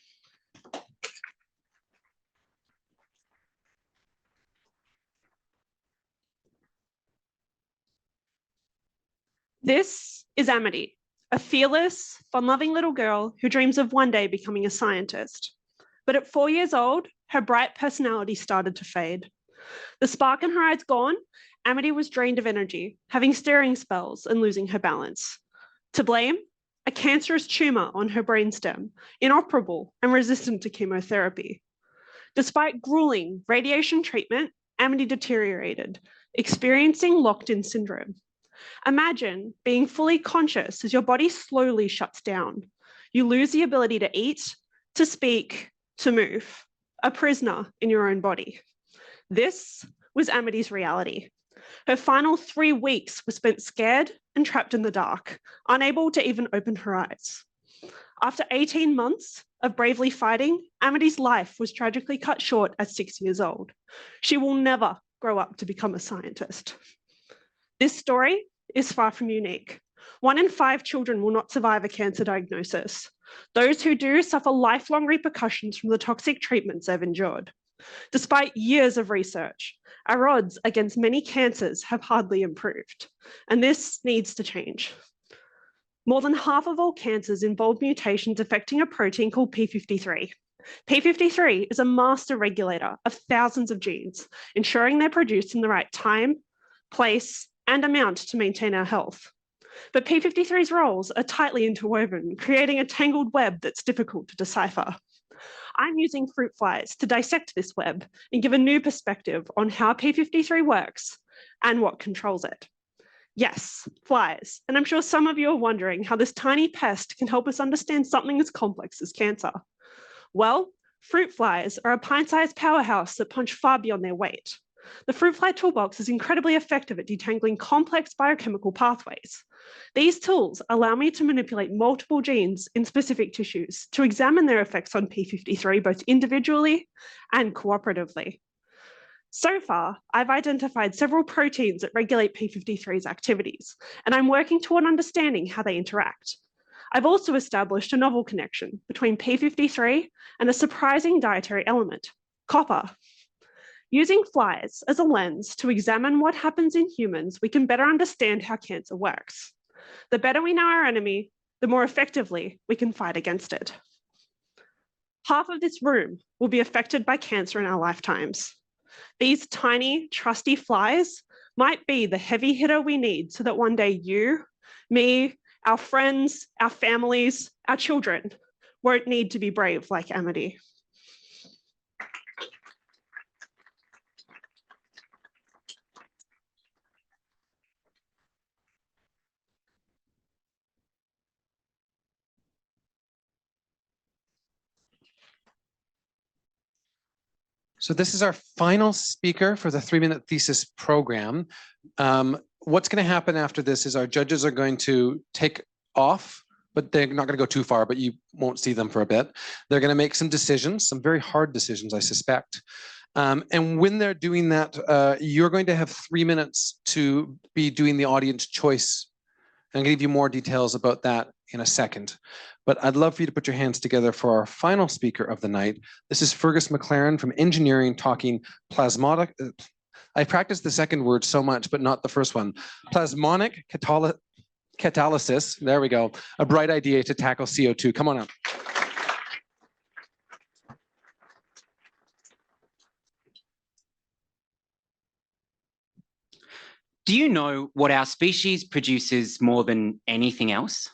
This is Amity, a fearless, fun-loving little girl who dreams of one day becoming a scientist. But at 4 years old, her bright personality started to fade. The spark in her eyes gone, Amity was drained of energy, having staring spells and losing her balance. To blame? A cancerous tumor on her brainstem, inoperable and resistant to chemotherapy. Despite grueling radiation treatment, Amity deteriorated, experiencing locked-in syndrome. Imagine being fully conscious as your body slowly shuts down. You lose the ability to eat, to speak, to move, a prisoner in your own body. This was Amity's reality. Her final 3 weeks were spent scared and trapped in the dark, unable to even open her eyes. After 18 months of bravely fighting, Amity's life was tragically cut short at 6 years old. She will never grow up to become a scientist. This story is far from unique. 1 in 5 children will not survive a cancer diagnosis. Those who do suffer lifelong repercussions from the toxic treatments they've endured. Despite years of research, our odds against many cancers have hardly improved, and this needs to change. More than half of all cancers involve mutations affecting a protein called P53. P53 is a master regulator of thousands of genes, ensuring they're produced in the right time, place, and amount to maintain our health. But P53's roles are tightly interwoven, creating a tangled web that's difficult to decipher. I'm using fruit flies to dissect this web and give a new perspective on how P53 works and what controls it. Yes, flies. And I'm sure some of you are wondering how this tiny pest can help us understand something as complex as cancer. Well, fruit flies are a pint-sized powerhouse that punch far beyond their weight. The fruit fly toolbox is incredibly effective at detangling complex biochemical pathways. These tools allow me to manipulate multiple genes in specific tissues to examine their effects on P53 both individually and cooperatively. So far, I've identified several proteins that regulate P53's activities, and I'm working toward understanding how they interact. I've also established a novel connection between P53 and a surprising dietary element, copper. Using flies as a lens to examine what happens in humans, we can better understand how cancer works. The better we know our enemy, the more effectively we can fight against it. Half of this room will be affected by cancer in our lifetimes. These tiny, trusty flies might be the heavy hitter we need so that one day you, me, our friends, our families, our children won't need to be brave like Amity. So this is our final speaker for the 3-minute thesis program. What's going to happen after this is our judges are going to take off, but they're not going to go too far, but you won't see them for a bit. They're going to make some decisions, some very hard decisions, I suspect. And when they're doing that, you're going to have 3 minutes to be doing the audience choice. I'm going to give you more details about that in a second. But I'd love for you to put your hands together for our final speaker of the night. This is Fergus McLaren from engineering talking plasmonic. I practiced the second word so much, but not the first one. Plasmonic catalysis. There we go. A bright idea to tackle CO2. Come on up. Do you know what our species produces more than anything else?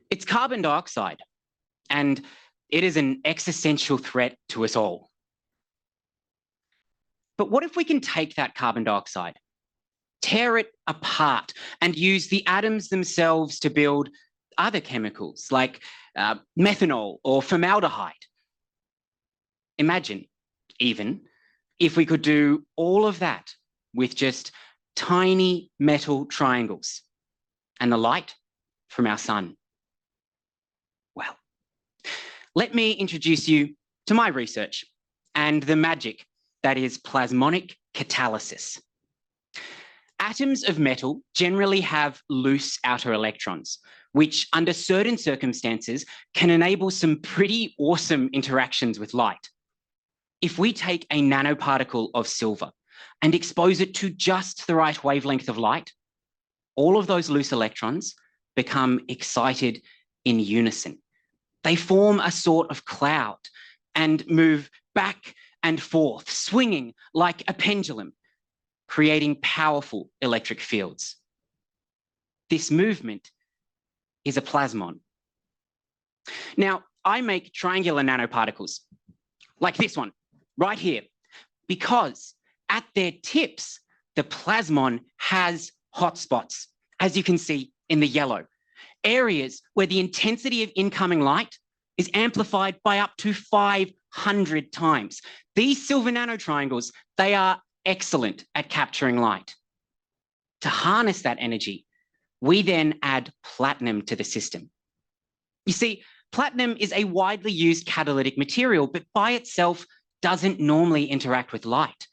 It's carbon dioxide, and it is an existential threat to us all. But what if we can take that carbon dioxide, tear it apart, and use the atoms themselves to build other chemicals like methanol or formaldehyde? Imagine, even, if we could do all of that with just tiny metal triangles and the light from our sun. Well, let me introduce you to my research and the magic that is plasmonic catalysis. Atoms of metal generally have loose outer electrons, which under certain circumstances can enable some pretty awesome interactions with light. If we take a nanoparticle of silver and expose it to just the right wavelength of light, all of those loose electrons become excited in unison. They form a sort of cloud and move back and forth, swinging like a pendulum, creating powerful electric fields. This movement is a plasmon. Now, I make triangular nanoparticles, like this one, right here, because at their tips, the plasmon has hotspots, as you can see in the yellow, areas where the intensity of incoming light is amplified by up to 500 times. These silver nanotriangles, they are excellent at capturing light. To harness that energy, we then add platinum to the system. You see, platinum is a widely used catalytic material, but by itself doesn't normally interact with light.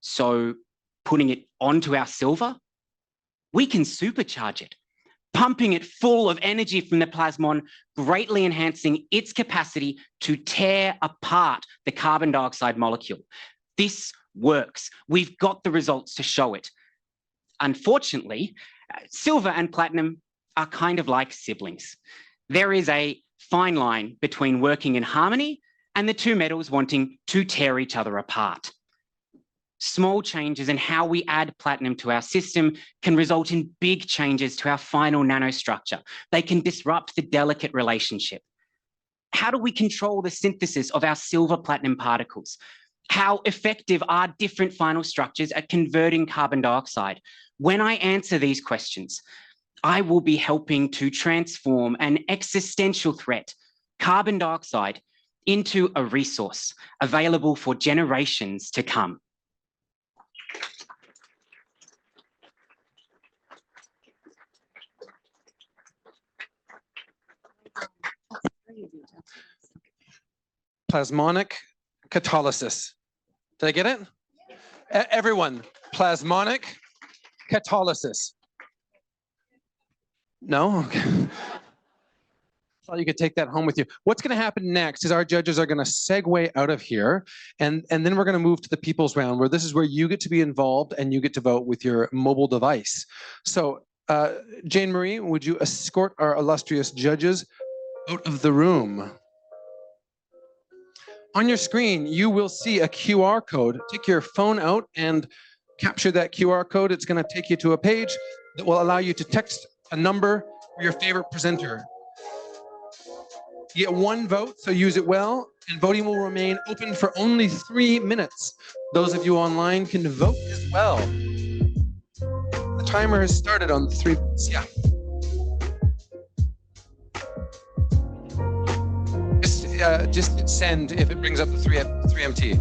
So putting it onto our silver, we can supercharge it, pumping it full of energy from the plasmon, greatly enhancing its capacity to tear apart the carbon dioxide molecule. This works. We've got the results to show it. Unfortunately, silver and platinum are kind of like siblings. There is a fine line between working in harmony and the two metals wanting to tear each other apart. Small changes in how we add platinum to our system can result in big changes to our final nanostructure. They can disrupt the delicate relationship. How do we control the synthesis of our silver-platinum particles? How effective are different final structures at converting carbon dioxide? When I answer these questions, I will be helping to transform an existential threat, carbon dioxide, into a resource available for generations to come. Plasmonic catalysis. Did I get it? Everyone, plasmonic catalysis. No? Okay. Thought you could take that home with you. What's going to happen next is our judges are going to segue out of here, and then we're going to move to the people's round, where this is where you get to be involved and you get to vote with your mobile device. So, Jane Marie, would you escort our illustrious judges out of the room? On your screen, you will see a QR code. Take your phone out and capture that QR code. It's going to take you to a page that will allow you to text a number for your favorite presenter. You get one vote, so use it well, and voting will remain open for only 3 minutes. Those of you online can vote as well. The timer has started on 3 minutes. Yeah. just hit send if it brings up the 3MT.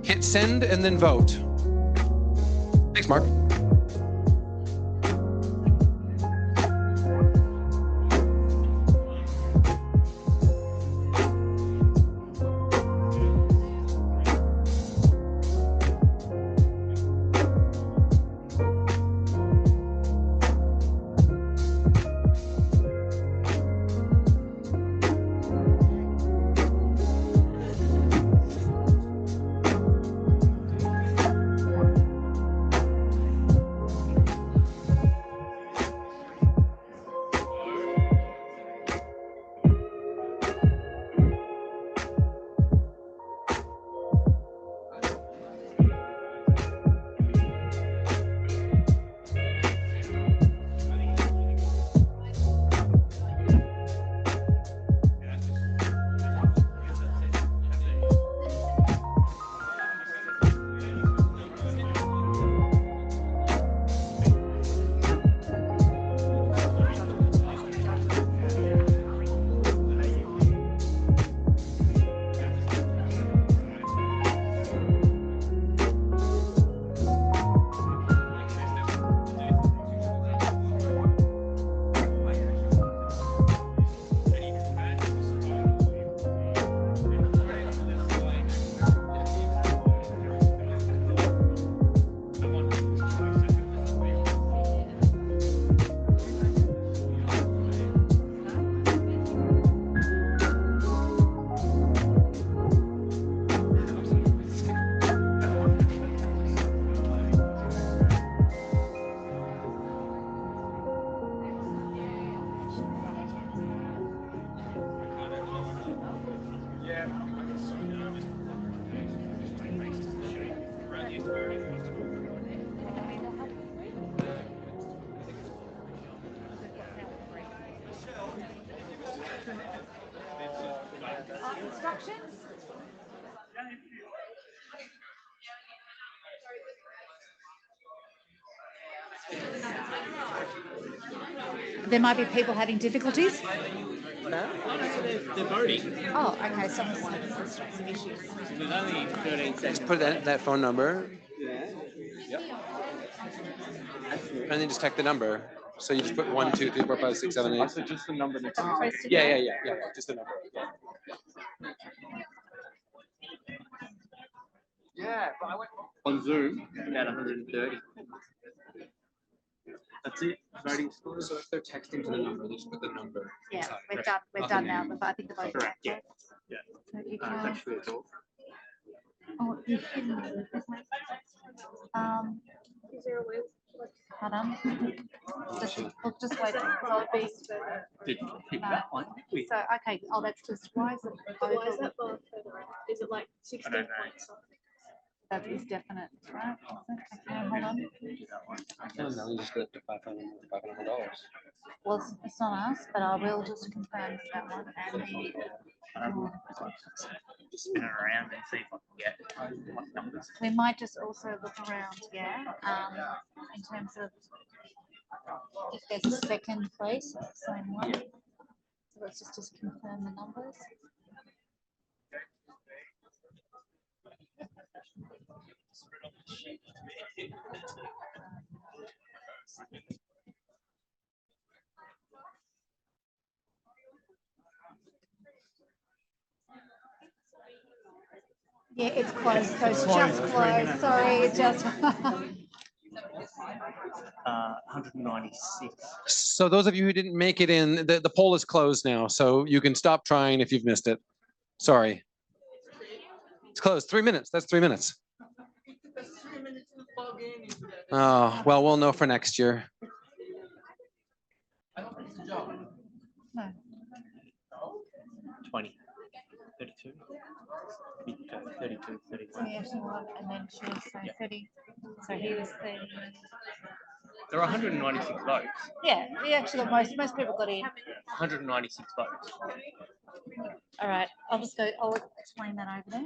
Hit send and then vote. Thanks, Mark. Instructions? There might be people having difficulties. They're voting. Oh, okay. Someone's some issues. There's only 13 seconds. Just put that phone number Yeah. Yep. and then just type the number. So you just put 1, 2, 3, 4, 5, 6, 7, 8. So just the number next to it. Yeah, just the number. Yeah, but I went on Zoom, about 130. That's it. Voting score. So if they're texting to the number, they just put the number. Yeah, inside, we've right? done. We've Not done the now. name. But I think the vote. Correct. Yeah. Yeah. So you That's can. really cool. Oh, you can. Is there a way? Hold on. Just wait. So Didn't pick that one. So okay. Oh, that's just why is it? Why is that bar further? Is it like 16 I don't know. points? That is definite, right? Okay, hold on. No, you just go up to $500. Well, it's not us, but I will just confirm that one and the. Just spin it around and see if I can get what numbers. We might just also look around, yeah, in terms of if there's a second place, same one. So let's just confirm the numbers. Yeah, it's close, so it's just close, sorry, it's just. 196. So those of you who didn't make it in, the poll is closed now, so you can stop trying if you've missed it. Sorry. It's closed. 3 minutes. That's 3 minutes. Oh, well, we'll know for next year. No. 20. 32. 32. 31. So he actually won, and then she was so 30, so he was 30. There are 196 votes. Yeah, we actually got most people got in. 196 votes. All right, I'll just go, I'll explain that over there.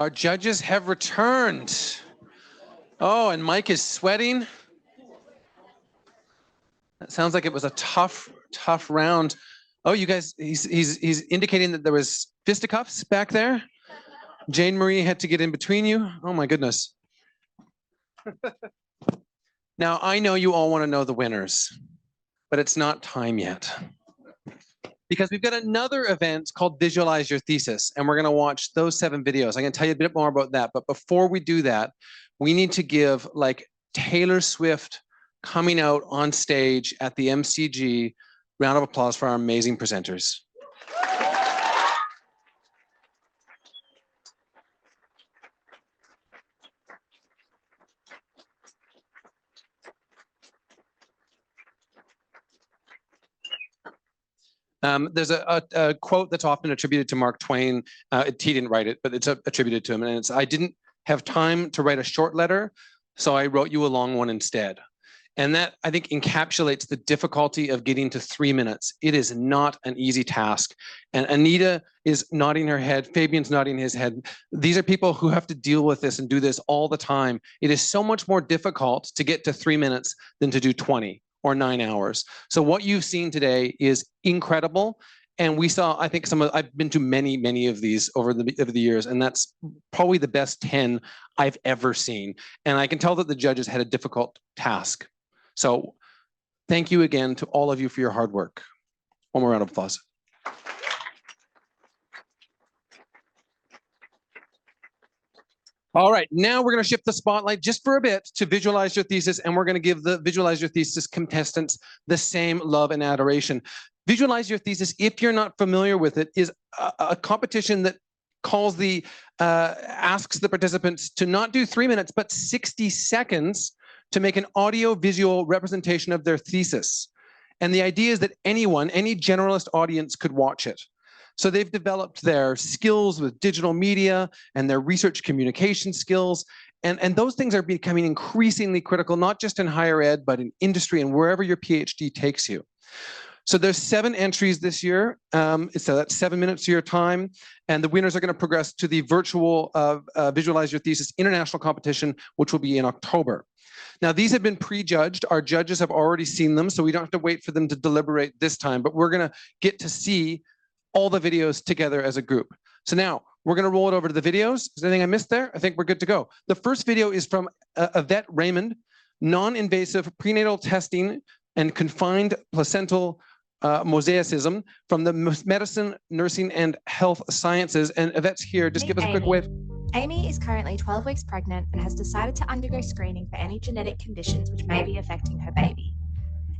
Our judges have returned. Oh, and Mike is sweating. That sounds like it was a tough round. Oh, you guys, he's indicating that there was fisticuffs back there. Jane Marie had to get in between you. Oh my goodness. Now, I know you all want to know the winners, but it's not time yet. Because we've got another event called Visualize Your Thesis, and we're going to watch those 7 videos. I'm going to tell you a bit more about that, but before we do that, we need to give like Taylor Swift coming out on stage at the MCG. Round of applause for our amazing presenters. There's a quote that's often attributed to Mark Twain. He didn't write it, but it's attributed to him. And it's, "I didn't have time to write a short letter, so I wrote you a long one instead." And that, I think, encapsulates the difficulty of getting to 3 minutes. It is not an easy task. And Anita is nodding her head. Fabian's nodding his head. These are people who have to deal with this and do this all the time. It is so much more difficult to get to 3 minutes than to do 20 or 9 hours. So what you've seen today is incredible. And we saw, I think I've been to many of these over the years, and that's probably the best 10 I've ever seen. And I can tell that the judges had a difficult task. So thank you again to all of you for your hard work. One more round of applause. All right, now we're going to shift the spotlight just for a bit to Visualize Your Thesis, and we're going to give the Visualize Your Thesis contestants the same love and adoration. Visualize Your Thesis, if you're not familiar with it, is a competition that asks the participants to not do 3 minutes, but 60 seconds to make an audio-visual representation of their thesis. And the idea is that anyone, any generalist audience could watch it. So they've developed their skills with digital media and their research communication skills. And those things are becoming increasingly critical, not just in higher ed, but in industry and wherever your PhD takes you. So there's 7 entries this year. So that's 7 minutes of your time. And the winners are going to progress to the virtual Visualize Your Thesis international competition, which will be in October. Now, these have been prejudged. Our judges have already seen them, so we don't have to wait for them to deliberate this time, but we're going to get to see all the videos together as a group. So now we're going to roll it over to the videos. Is there anything I missed there? I think we're good to go. The first video is from Yvette Raymond, non-invasive prenatal testing and confined placental mosaicism from the Medicine, Nursing and Health Sciences. And Yvette's here. Just give us a quick wave. Amy is currently 12 weeks pregnant and has decided to undergo screening for any genetic conditions which may be affecting her baby.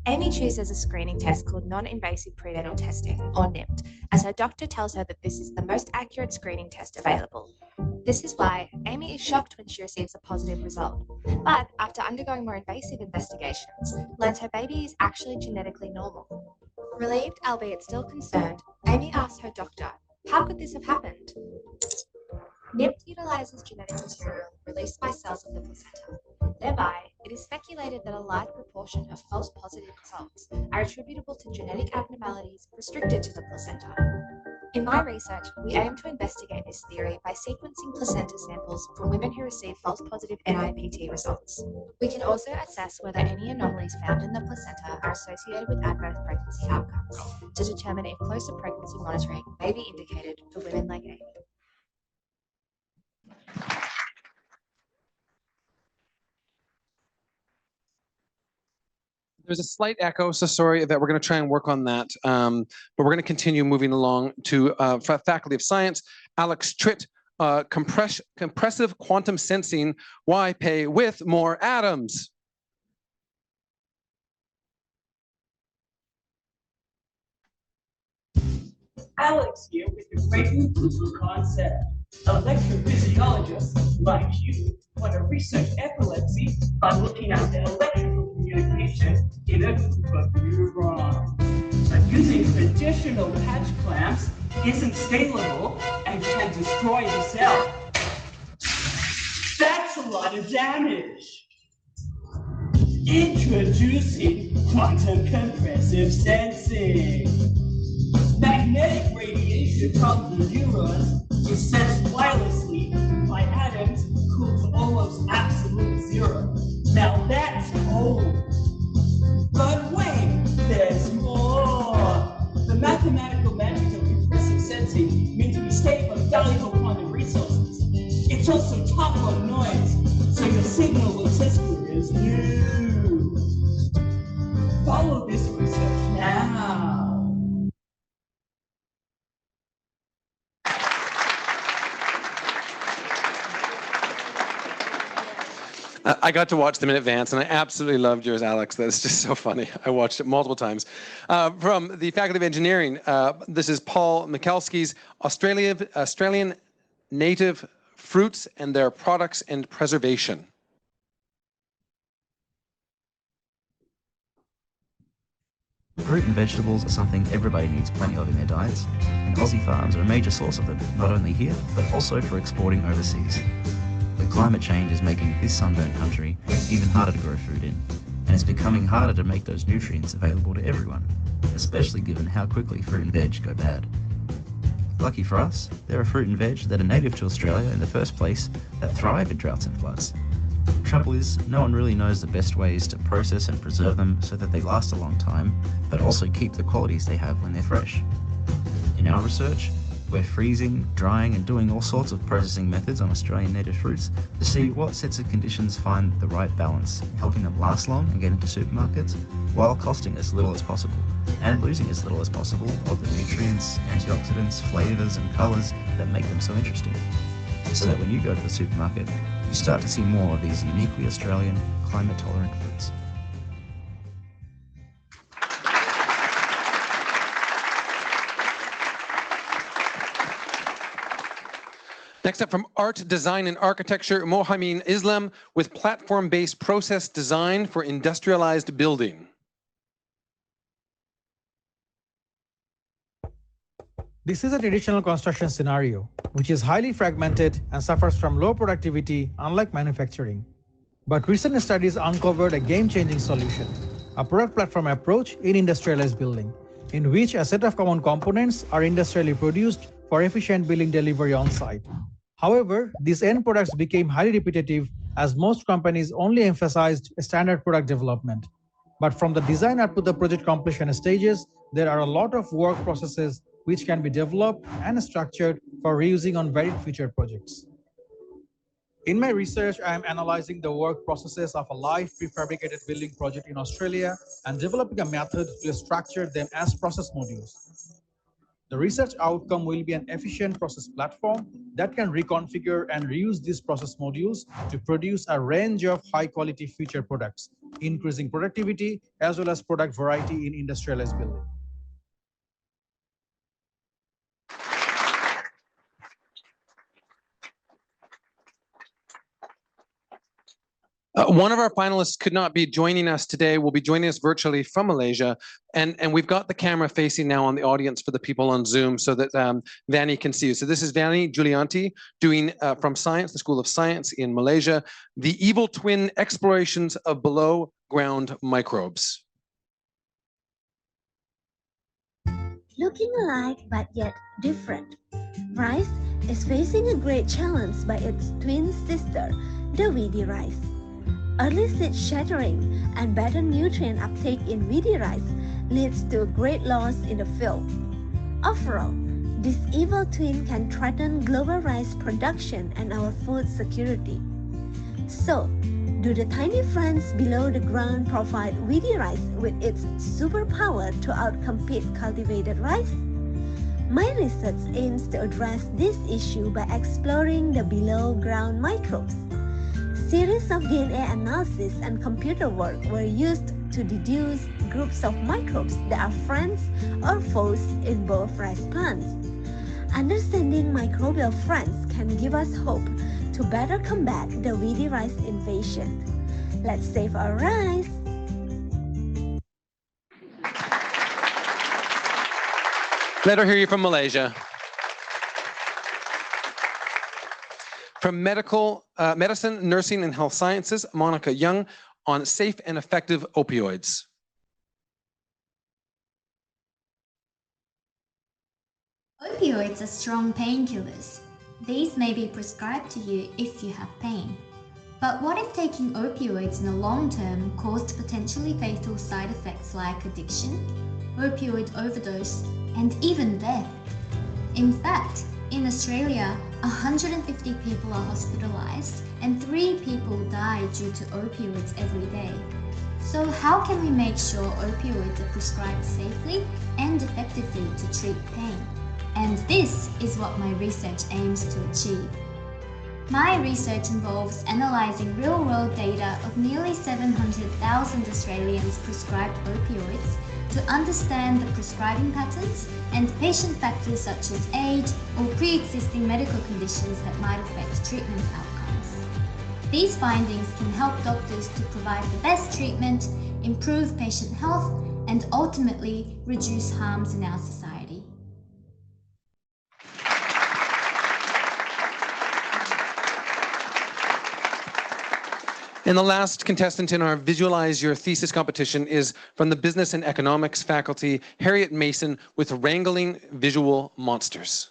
Amy chooses a screening test called non-invasive prenatal testing, or NIPT, as her doctor tells her that this is the most accurate screening test available. This is why Amy is shocked when she receives a positive result, but after undergoing more invasive investigations, learns her baby is actually genetically normal. Relieved, albeit still concerned, Amy asks her doctor, "How could this have happened?" NIPT utilizes genetic material released by cells of the placenta. Thereby, it is speculated that a large proportion of false positive results are attributable to genetic abnormalities restricted to the placenta. In my research, we aim to investigate this theory by sequencing placenta samples from women who receive false positive NIPT results. We can also assess whether any anomalies found in the placenta are associated with adverse pregnancy outcomes to determine if closer pregnancy monitoring may be indicated for women like Amy. There's a slight echo, so sorry that we're going to try and work on that. But we're going to continue moving along to Faculty of Science, Alex Tritt, compressive quantum sensing, why pay with more atoms? Alex here with the great proof of concept. Electrophysiologists like you want to research epilepsy by looking at the electrical communication in a group of neurons. But using traditional patch clamps isn't scalable and can destroy the cell. That's a lot of damage. Introducing quantum compressive sensing. Magnetic radiation from the neurons is sensed wirelessly by absolute zero. Now that's cold. But wait, there's more. The mathematical magic of impressive sensing means we save on valuable quantum resources. It's also tough on noise, so your signal will test it as new. Follow this research now. I got to watch them in advance, and I absolutely loved yours, Alex. That's just so funny. I watched it multiple times. From the Faculty of Engineering, this is Paul Mikalski's Australian Native Fruits and Their Products and Preservation. Fruit and vegetables are something everybody needs plenty of in their diets, and Aussie farms are a major source of them, not only here, but also for exporting overseas. But climate change is making this sunburnt country even harder to grow food in, and it's becoming harder to make those nutrients available to everyone, especially given how quickly fruit and veg go bad. Lucky for us, there are fruit and veg that are native to Australia in the first place that thrive in droughts and floods. Trouble is, no one really knows the best ways to process and preserve them so that they last a long time, but also keep the qualities they have when they're fresh. In our research, we're freezing, drying and doing all sorts of processing methods on Australian native fruits to see what sets of conditions find the right balance, helping them last long and get into supermarkets, while costing as little as possible, and losing as little as possible of the nutrients, antioxidants, flavours and colours that make them so interesting. So that when you go to the supermarket, you start to see more of these uniquely Australian, climate-tolerant fruits. Next up, from Art, Design and Architecture, Mohamin Islam with platform-based process design for industrialized building. This is a traditional construction scenario, which is highly fragmented and suffers from low productivity, unlike manufacturing. But recent studies uncovered a game-changing solution, a product platform approach in industrialized building, in which a set of common components are industrially produced for efficient building delivery on-site. However, these end products became highly repetitive as most companies only emphasized standard product development. But from the design up to the project completion stages, there are a lot of work processes which can be developed and structured for reusing on varied future projects. In my research, I am analyzing the work processes of a live prefabricated building project in Australia and developing a method to structure them as process modules. The research outcome will be an efficient process platform that can reconfigure and reuse these process modules to produce a range of high-quality future products, increasing productivity as well as product variety in industrialized building. One of our panelists could not be joining us today, will be joining us virtually from Malaysia. And we've got the camera facing now on the audience for the people on Zoom so that Vanny can see you. So this is Vanny Julianti doing from Science, the School of Science in Malaysia, the Evil Twin Explorations of Below Ground Microbes. Looking alike but yet different, rice is facing a great challenge by its twin sister, the weedy rice. Early seed shattering and better nutrient uptake in weedy rice leads to a great loss in the field. Overall, this evil twin can threaten global rice production and our food security. So, do the tiny friends below the ground provide weedy rice with its superpower to outcompete cultivated rice? My research aims to address this issue by exploring the below ground microbes. Series of DNA analysis and computer work were used to deduce groups of microbes that are friends or foes in both rice plants. Understanding microbial friends can give us hope to better combat the weedy rice invasion. Let's save our rice! Let her hear you from Malaysia. From medicine, nursing, and health sciences, Monica Young on safe and effective opioids. Opioids are strong painkillers. These may be prescribed to you if you have pain. But what if taking opioids in the long term caused potentially fatal side effects like addiction, opioid overdose, and even death? In fact, in Australia, 150 people are hospitalised and 3 people die due to opioids every day. So how can we make sure opioids are prescribed safely and effectively to treat pain? And this is what my research aims to achieve. My research involves analysing real-world data of nearly 700,000 Australians prescribed opioids to understand the prescribing patterns and patient factors such as age or pre-existing medical conditions that might affect treatment outcomes. These findings can help doctors to provide the best treatment, improve patient health, and ultimately reduce harms in our society. And the last contestant in our Visualise Your Thesis competition is from the Business and Economics faculty, Harriet Mason, with Wrangling Visual Monsters.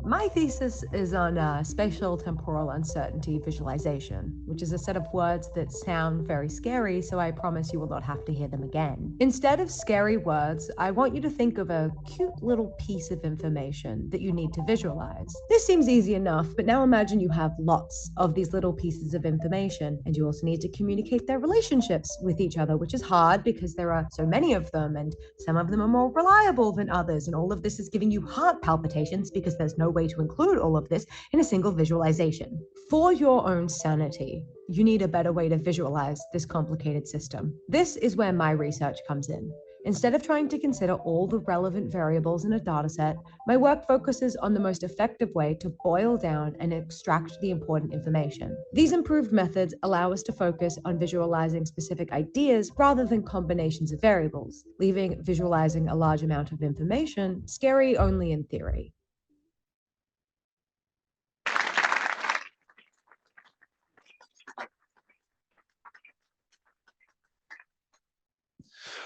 My thesis is on spatial temporal uncertainty visualization, which is a set of words that sound very scary, so I promise you will not have to hear them again. Instead of scary words, I want you to think of a cute little piece of information that you need to visualize. This seems easy enough, but now imagine you have lots of these little pieces of information, and you also need to communicate their relationships with each other, which is hard because there are so many of them, and some of them are more reliable than others, and all of this is giving you heart palpitations because there's no way to include all of this in a single visualization. For your own sanity, you need a better way to visualize this complicated system. This is where my research comes in. Instead of trying to consider all the relevant variables in a dataset, my work focuses on the most effective way to boil down and extract the important information. These improved methods allow us to focus on visualizing specific ideas rather than combinations of variables, leaving visualizing a large amount of information scary only in theory.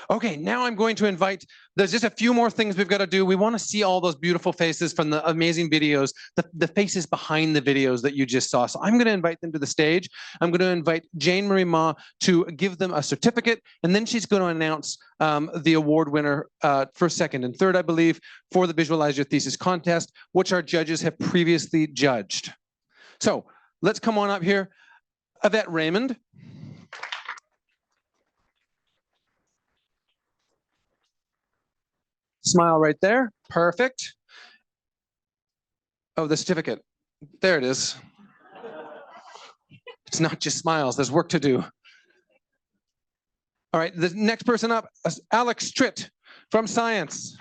Okay, now I'm going to invite, there's just a few more things we've got to do. We want to see all those beautiful faces from the amazing videos, the faces behind the videos that you just saw. So I'm going to invite them to the stage. I'm going to invite Jane Marie Ma to give them a certificate, and then she's going to announce the award winner first, second, and third, I believe, for the Visualize Your Thesis contest, which our judges have previously judged. So let's come on up here. Yvette Raymond. Smile right there. Perfect. Oh, the certificate. There it is. It's not just smiles. There's work to do. All right, the next person up is Alex Stritt from Science.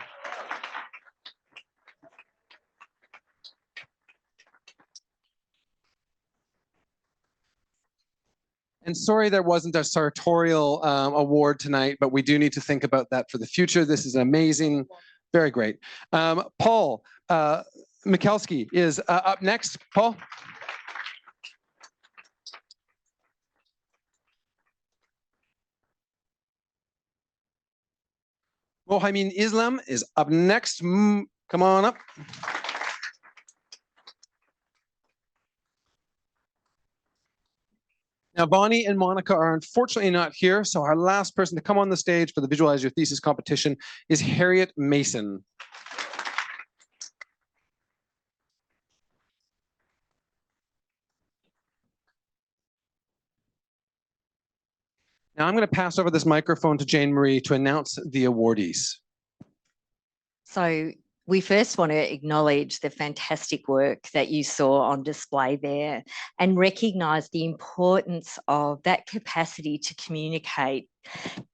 And sorry there wasn't a sartorial award tonight, but we do need to think about that for the future. This is amazing, very great. Paul Mikulski is up next. Paul. Mohamed Islam is up next. Come on up. Now, Bonnie and Monica are unfortunately not here, so our last person to come on the stage for the Visualize Your Thesis competition is Harriet Mason. Now, I'm going to pass over this microphone to Jane Marie to announce the awardees. So we first want to acknowledge the fantastic work that you saw on display there and recognise the importance of that capacity to communicate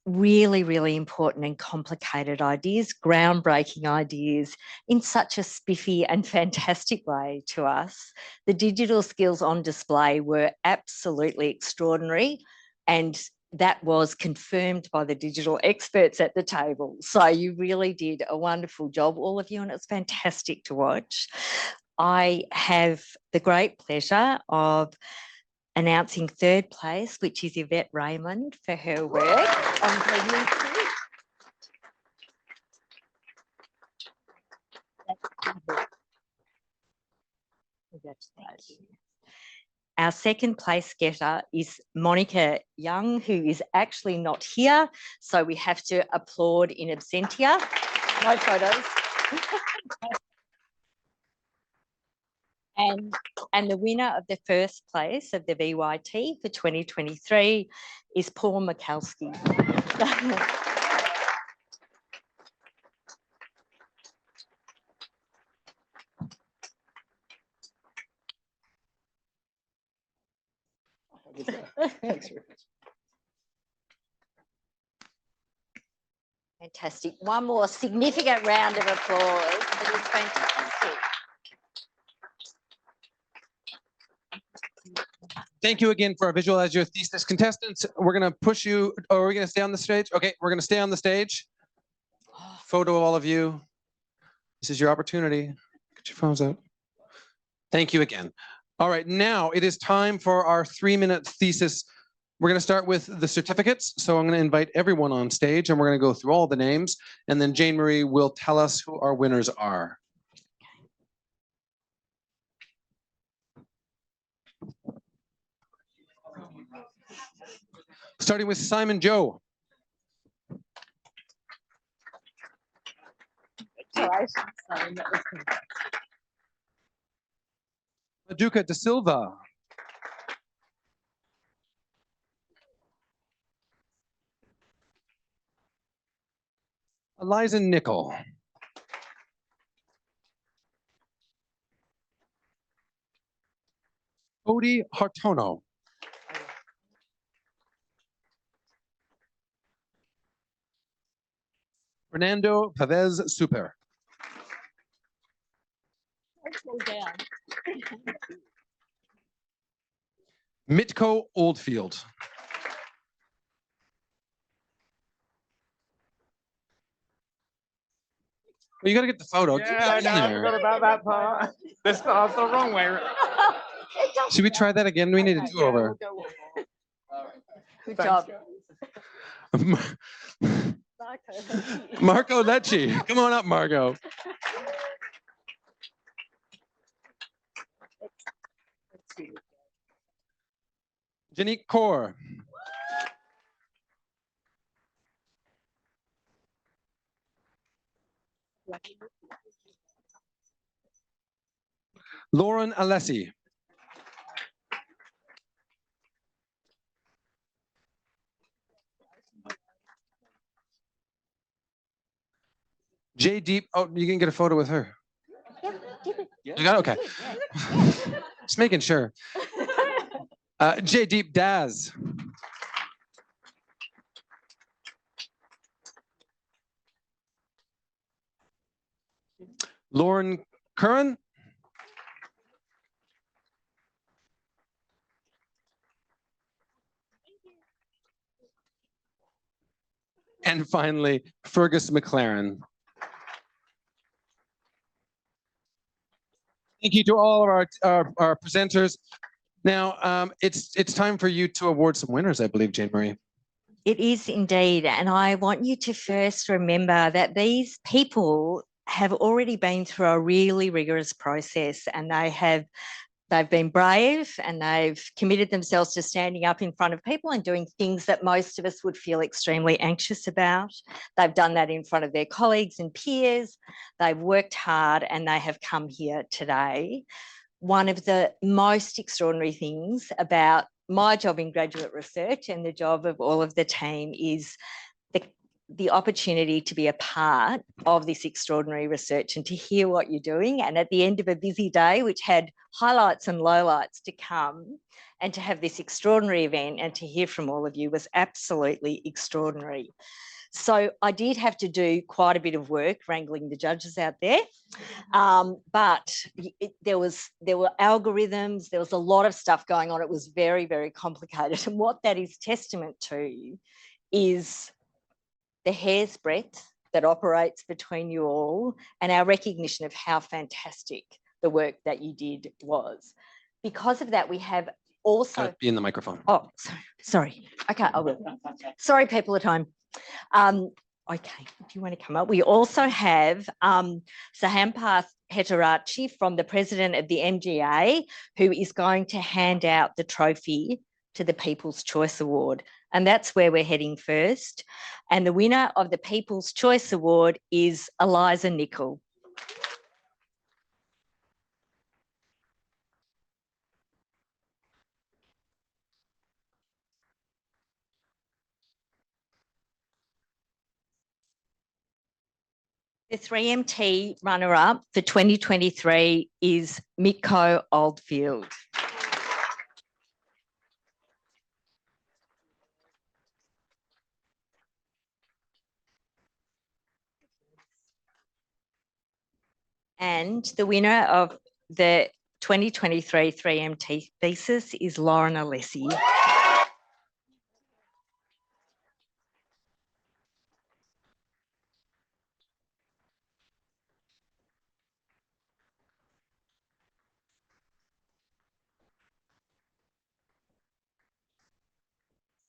really, really important and complicated ideas, groundbreaking ideas in such a spiffy and fantastic way to us. The digital skills on display were absolutely extraordinary, and that was confirmed by the digital experts at the table. So you really did a wonderful job, all of you, and it's fantastic to watch. I have the great pleasure of announcing third place, which is Yvette Raymond, for her work on pregnancy. Our second place getter is Monica Young, who is actually not here, so we have to applaud in absentia. No photos. And the winner of the first place of the VYT for 2023 is Paul Mikulski. Thanks very much. Fantastic. One more significant round of applause. It is fantastic. Thank you again for our Visualize Your Thesis contestants. We're going to push you, or are we going to stay on the stage? Okay, we're going to stay on the stage. Photo of all of you. This is your opportunity. Get your phones out. Thank you again. All right, now it is time for our 3-minute thesis. We're going to start with the certificates. So I'm going to invite everyone on stage and we're going to go through all the names. And then Jane Marie will tell us who our winners are. Starting with Simon Zhou. Madhuka de Silva. Eliza Nicoll. Hartono. Fernando Pavez Super. Mitko Oldfield. Well, you got to get the photo. Yeah, I know. I forgot about that part. That's the wrong way. Should we try that again? We need a do-over. Good job. Marco Lecci. Come on up, Margot. Janak Kaur. Lauren Alesi. Jaydeep. Oh, you can get a photo with her. You got it? Okay. Just making sure. Jaydeep Daz. Lauren Kirn. And finally, Fergus McLaren. Thank you to all of our presenters. Now, it's time for you to award some winners, I believe, Jane Marie. It is indeed. And I want you to first remember that these people have already been through a really rigorous process, and they've been brave and they've committed themselves to standing up in front of people and doing things that most of us would feel extremely anxious about. They've done that in front of their colleagues and peers. They've worked hard and they have come here today. One of the most extraordinary things about my job in graduate research and the job of all of the team is the opportunity to be a part of this extraordinary research and to hear what you're doing. And at the end of a busy day, which had highlights and lowlights to come, and to have this extraordinary event and to hear from all of you was absolutely extraordinary. So I did have to do quite a bit of work wrangling the judges out there, but there were algorithms, there was a lot of stuff going on. It was very, very complicated. And what that is testament to is the hair's breadth that operates between you all and our recognition of how fantastic the work that you did was. Because of that, we have also... Be in the microphone. Oh, sorry. Okay, I will. Sorry, people at home. I Okay, if you want to come up. We also have Sahampath Hetarachi from the president of the MGA, who is going to hand out the trophy to the People's Choice Award. And that's where we're heading first. And the winner of the People's Choice Award is Eliza Nicoll. The 3MT runner-up for 2023 is Mitko Oldfield. And the winner of the 2023 3MT Thesis is Lauren Alesi.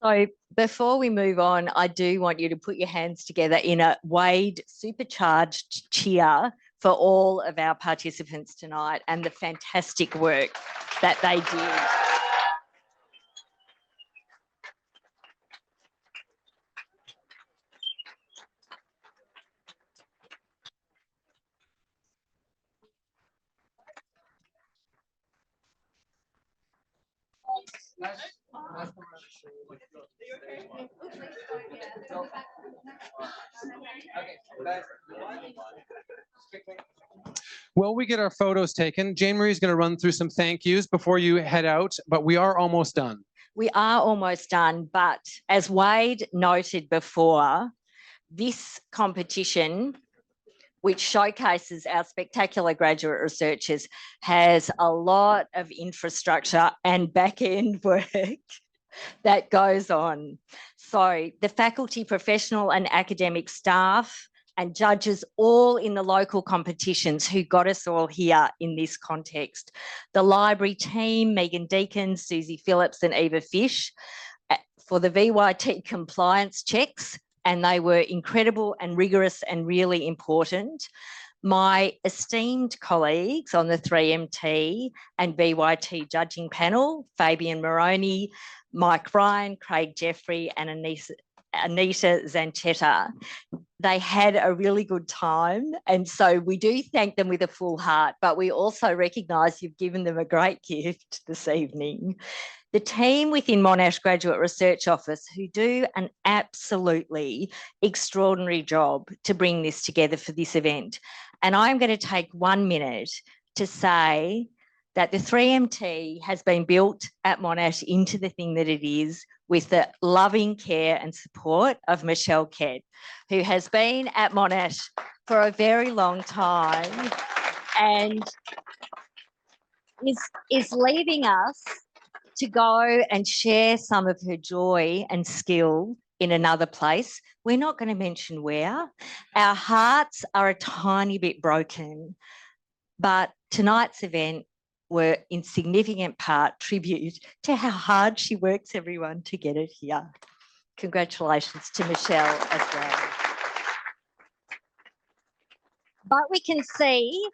So before we move on, I do want you to put your hands together in a Wade supercharged cheer for all of our participants tonight and the fantastic work that they did. Well, we get our photos taken. Jane Marie's going to run through some thank yous before you head out, but we are almost done. We are almost done, but as Wade noted before, this competition, which showcases our spectacular graduate researchers, has a lot of infrastructure and back-end work that goes on. So the faculty, professional and academic staff and judges all in the local competitions who got us all here in this context. The library team, Megan Deacon, Susie Phillips and Eva Fish for the VYT compliance checks, and they were incredible and rigorous and really important. My esteemed colleagues on the 3MT and VYT judging panel, Fabian Moroney, Mike Ryan, Craig Jeffrey and Anita Zanchetta, they had a really good time. And so we do thank them with a full heart, but we also recognise you've given them a great gift this evening. The team within Monash Graduate Research Office who do an absolutely extraordinary job to bring this together for this event. And I'm going to take 1 minute to say that the 3MT has been built at Monash into the thing that it is with the loving care and support of Michelle Kedd, who has been at Monash for a very long time and is leaving us to go and share some of her joy and skill in another place. We're not going to mention where. Our hearts are a tiny bit broken, but tonight's event were in significant part tribute to how hard she works, everyone, to get it here. Congratulations to Michelle as well. But we can see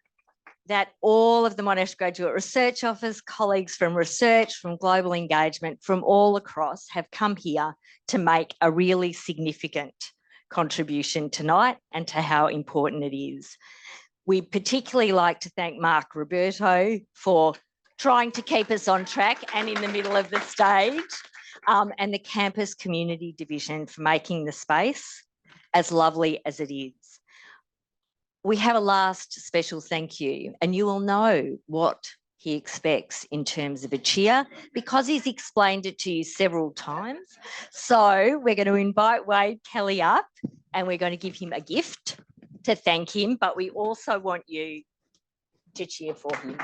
that all of the Monash Graduate Research Office, colleagues from research, from global engagement, from all across have come here to make a really significant contribution tonight and to how important it is. We particularly like to thank Mark Roberto for trying to keep us on track and in the middle of the stage, and the Campus Community Division for making the space as lovely as it is. We have a last special thank you, and you will know what he expects in terms of a cheer because he's explained it to you several times. So we're going to invite Wade Kelly up and we're going to give him a gift to thank him, but we also want you to cheer for him.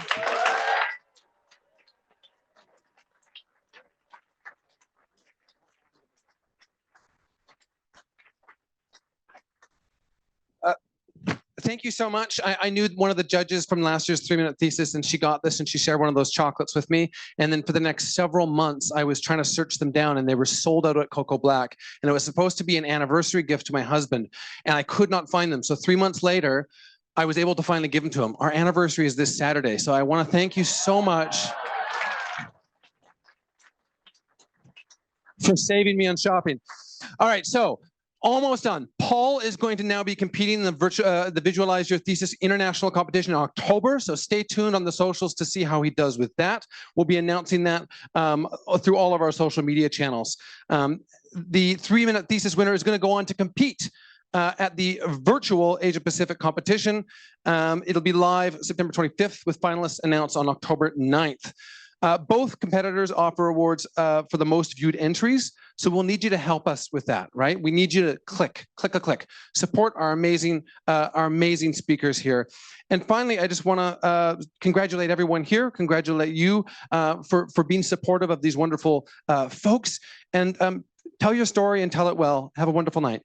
thank you so much. I knew one of the judges from last year's 3-minute thesis, and she got this, and she shared one of those chocolates with me. And then for the next several months, I was trying to search them down, and they were sold out at Cocoa Black. And it was supposed to be an anniversary gift to my husband, and I could not find them. So 3 months later, I was able to finally give them to him. Our anniversary is this Saturday, so I want to thank you so much for saving me on shopping. All right, so almost done. Paul is going to now be competing in the Visualise Your Thesis International Competition in October, so stay tuned on the socials to see how he does with that. We'll be announcing that through all of our social media channels. The 3-minute thesis winner is going to go on to compete at the virtual Asia Pacific competition. It'll be live September 25th with finalists announced on October 9th. Both competitors offer awards for the most viewed entries, so we'll need you to help us with that, right? We need you to click. Support our amazing speakers here. And finally, I just want to congratulate everyone here, congratulate you for being supportive of these wonderful folks, and tell your story and tell it well. Have a wonderful night.